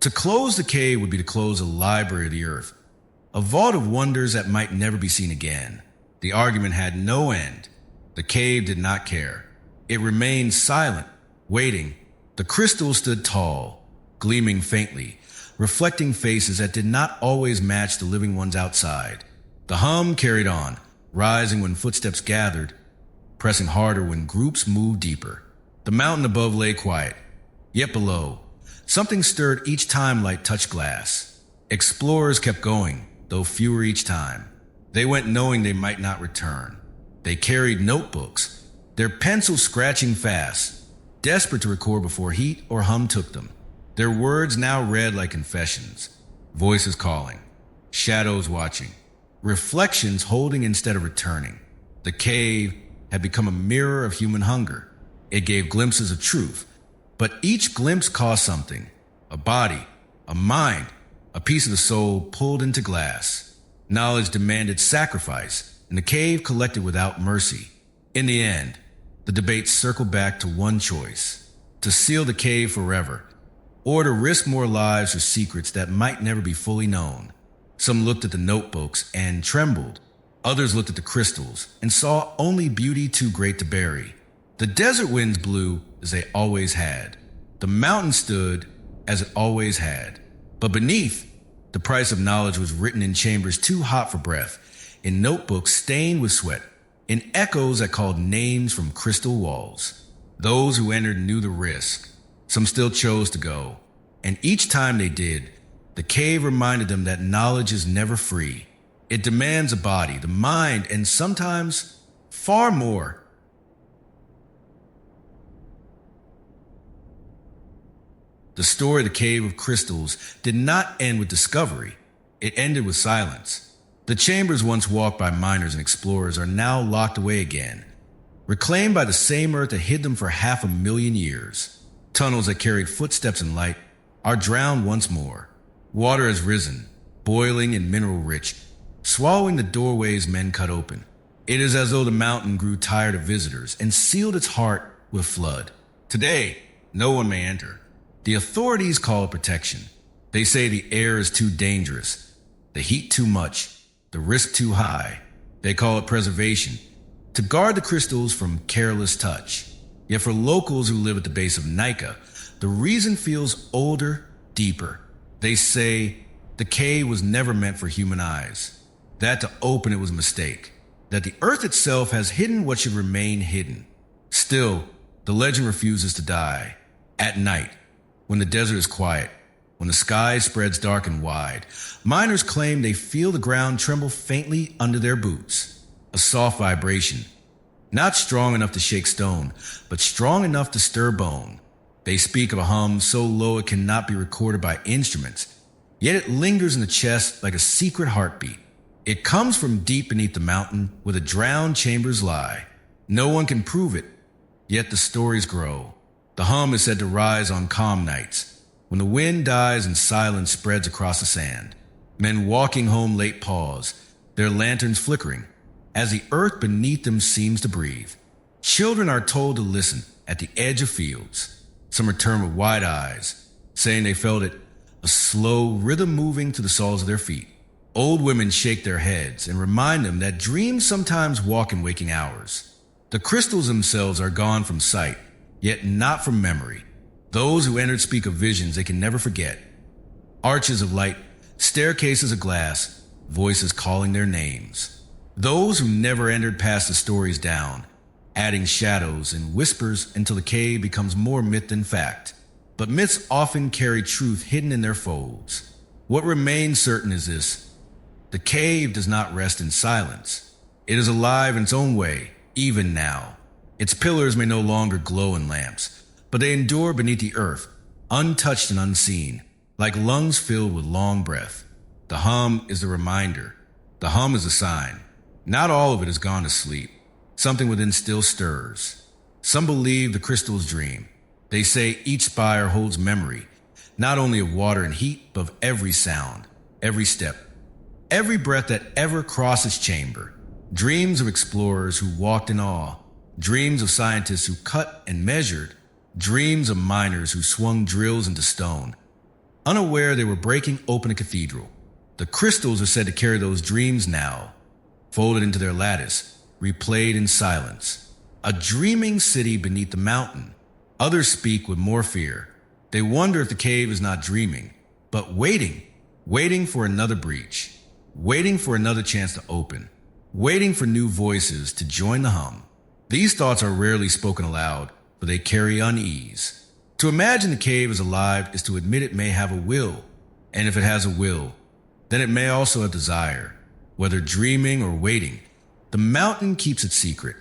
To close the cave would be to close a library of the earth, a vault of wonders that might never be seen again. The argument had no end. The cave did not care. It remained silent, waiting. The crystal stood tall, gleaming faintly, reflecting faces that did not always match the living ones outside. The hum carried on, rising when footsteps gathered, pressing harder when groups moved deeper. The mountain above lay quiet, yet below, something stirred each time light touched glass. Explorers kept going, though fewer each time. They went knowing they might not return. They carried notebooks, their pencils scratching fast, desperate to record before heat or hum took them. Their words now read like confessions, voices calling, shadows watching, reflections holding instead of returning. The cave had become a mirror of human hunger. It gave glimpses of truth, but each glimpse cost something: a body, a mind, a piece of the soul pulled into glass. Knowledge demanded sacrifice, and the cave collected without mercy. In the end, the debate circled back to one choice: to seal the cave forever, or to risk more lives for secrets that might never be fully known. Some looked at the notebooks and trembled. Others looked at the crystals and saw only beauty too great to bury. The desert winds blew as they always had. The mountain stood as it always had. But beneath, the price of knowledge was written in chambers too hot for breath, in notebooks stained with sweat, in echoes that called names from crystal walls. Those who entered knew the risk. Some still chose to go. And each time they did, the cave reminded them that knowledge is never free. It demands a body, the mind, and sometimes far more. The story of the Cave of Crystals did not end with discovery. It ended with silence. The chambers once walked by miners and explorers are now locked away again, reclaimed by the same earth that hid them for 500,000 years. Tunnels that carried footsteps and light are drowned once more. Water has risen, boiling and mineral-rich, swallowing the doorways men cut open. It is as though the mountain grew tired of visitors and sealed its heart with flood. Today, no one may enter. The authorities call it protection. They say the air is too dangerous, the heat too much, the risk too high. They call it preservation, to guard the crystals from careless touch. Yet for locals who live at the base of Nika, the reason feels older, deeper. They say the cave was never meant for human eyes, that to open it was a mistake, that the earth itself has hidden what should remain hidden. Still, the legend refuses to die. At night, when the desert is quiet, when the sky spreads dark and wide, miners claim they feel the ground tremble faintly under their boots. A soft vibration, not strong enough to shake stone, but strong enough to stir bone. They speak of a hum so low it cannot be recorded by instruments, yet it lingers in the chest like a secret heartbeat. It comes from deep beneath the mountain where the drowned chambers lie. No one can prove it, yet the stories grow. The hum is said to rise on calm nights, when the wind dies and silence spreads across the sand. Men walking home late pause, their lanterns flickering, as the earth beneath them seems to breathe. Children are told to listen at the edge of fields. Some return with wide eyes, saying they felt it, a slow rhythm moving to the soles of their feet. Old women shake their heads and remind them that dreams sometimes walk in waking hours. The crystals themselves are gone from sight, yet not from memory. Those who entered speak of visions they can never forget. Arches of light, staircases of glass, voices calling their names. Those who never entered pass the stories down, adding shadows and whispers until the cave becomes more myth than fact. But myths often carry truth hidden in their folds. What remains certain is this: the cave does not rest in silence. It is alive in its own way, even now. Its pillars may no longer glow in lamps, but they endure beneath the earth, untouched and unseen, like lungs filled with long breath. The hum is the reminder. The hum is a sign. Not all of it has gone to sleep. Something within still stirs. Some believe the crystals dream. They say each spire holds memory, not only of water and heat, but of every sound, every step, every breath that ever crossed its chamber. Dreams of explorers who walked in awe, dreams of scientists who cut and measured, dreams of miners who swung drills into stone. Unaware they were breaking open a cathedral. The crystals are said to carry those dreams now, folded into their lattice, replayed in silence. A dreaming city beneath the mountain. Others speak with more fear. They wonder if the cave is not dreaming, but waiting for another breach, waiting for another chance to open, waiting for new voices to join the hum. These thoughts are rarely spoken aloud, but they carry unease. To imagine the cave is alive is to admit it may have a will, and if it has a will, then it may also have desire. Whether dreaming or waiting, the mountain keeps its secret.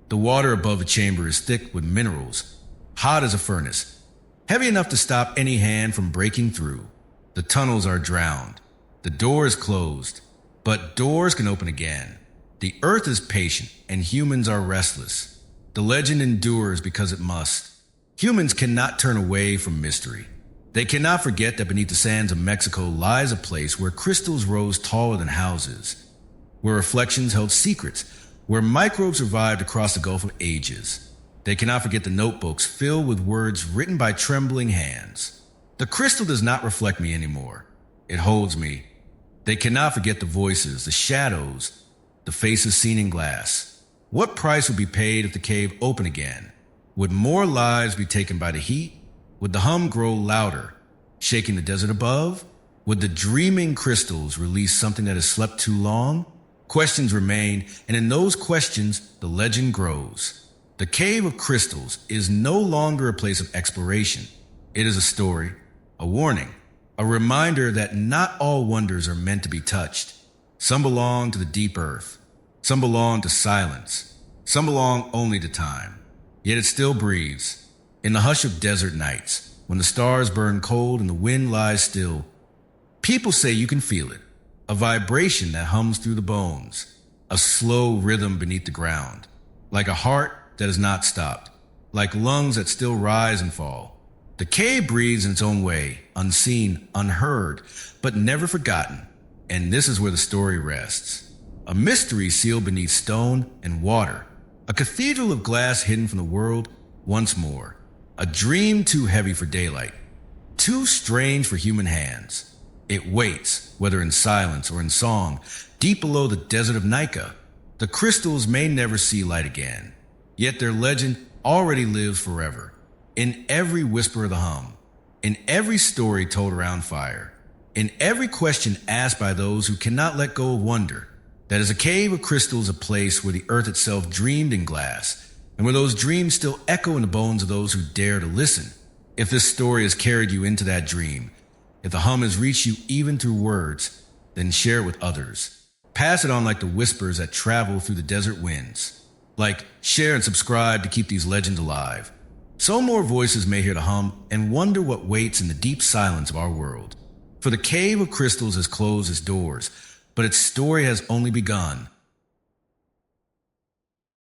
The water above the chamber is thick with minerals, hot as a furnace, heavy enough to stop any hand from breaking through. The tunnels are drowned. The door is closed, but doors can open again. The earth is patient, and humans are restless. The legend endures because it must. Humans cannot turn away from mystery. They cannot forget that beneath the sands of Mexico lies a place where crystals rose taller than houses, where reflections held secrets, where microbes survived across the gulf of ages. They cannot forget the notebooks filled with words written by trembling hands. The crystal does not reflect me anymore. It holds me. They cannot forget the voices, the shadows, the faces seen in glass. What price would be paid if the cave opened again? Would more lives be taken by the heat? Would the hum grow louder, shaking the desert above? Would the dreaming crystals release something that has slept too long? Questions remain, and in those questions, the legend grows. The Cave of Crystals is no longer a place of exploration. It is a story, a warning, a reminder that not all wonders are meant to be touched. Some belong to the deep earth. Some belong to silence. Some belong only to time. Yet it still breathes. In the hush of desert nights, when the stars burn cold and the wind lies still, people say you can feel it. A vibration that hums through the bones. A slow rhythm beneath the ground. Like a heart that has not stopped. Like lungs that still rise and fall. The cave breathes in its own way, unseen, unheard, but never forgotten. And this is where the story rests. A mystery sealed beneath stone and water. A cathedral of glass hidden from the world once more. A dream too heavy for daylight. Too strange for human hands. It waits, whether in silence or in song, deep below the desert of Nika. The crystals may never see light again. Yet their legend already lives forever. In every whisper of the hum. In every story told around fire. In every question asked by those who cannot let go of wonder. That is a cave of crystals, a place where the earth itself dreamed in glass, and where those dreams still echo in the bones of those who dare to listen. If this story has carried you into that dream, If the hum has reached you even through words, then share it with others. Pass it on like the whispers that travel through the desert winds. Like, share and subscribe to keep these legends alive. So more voices may hear the hum and wonder what waits in the deep silence of our world. For the Cave of Crystals has closed its doors, but its story has only begun.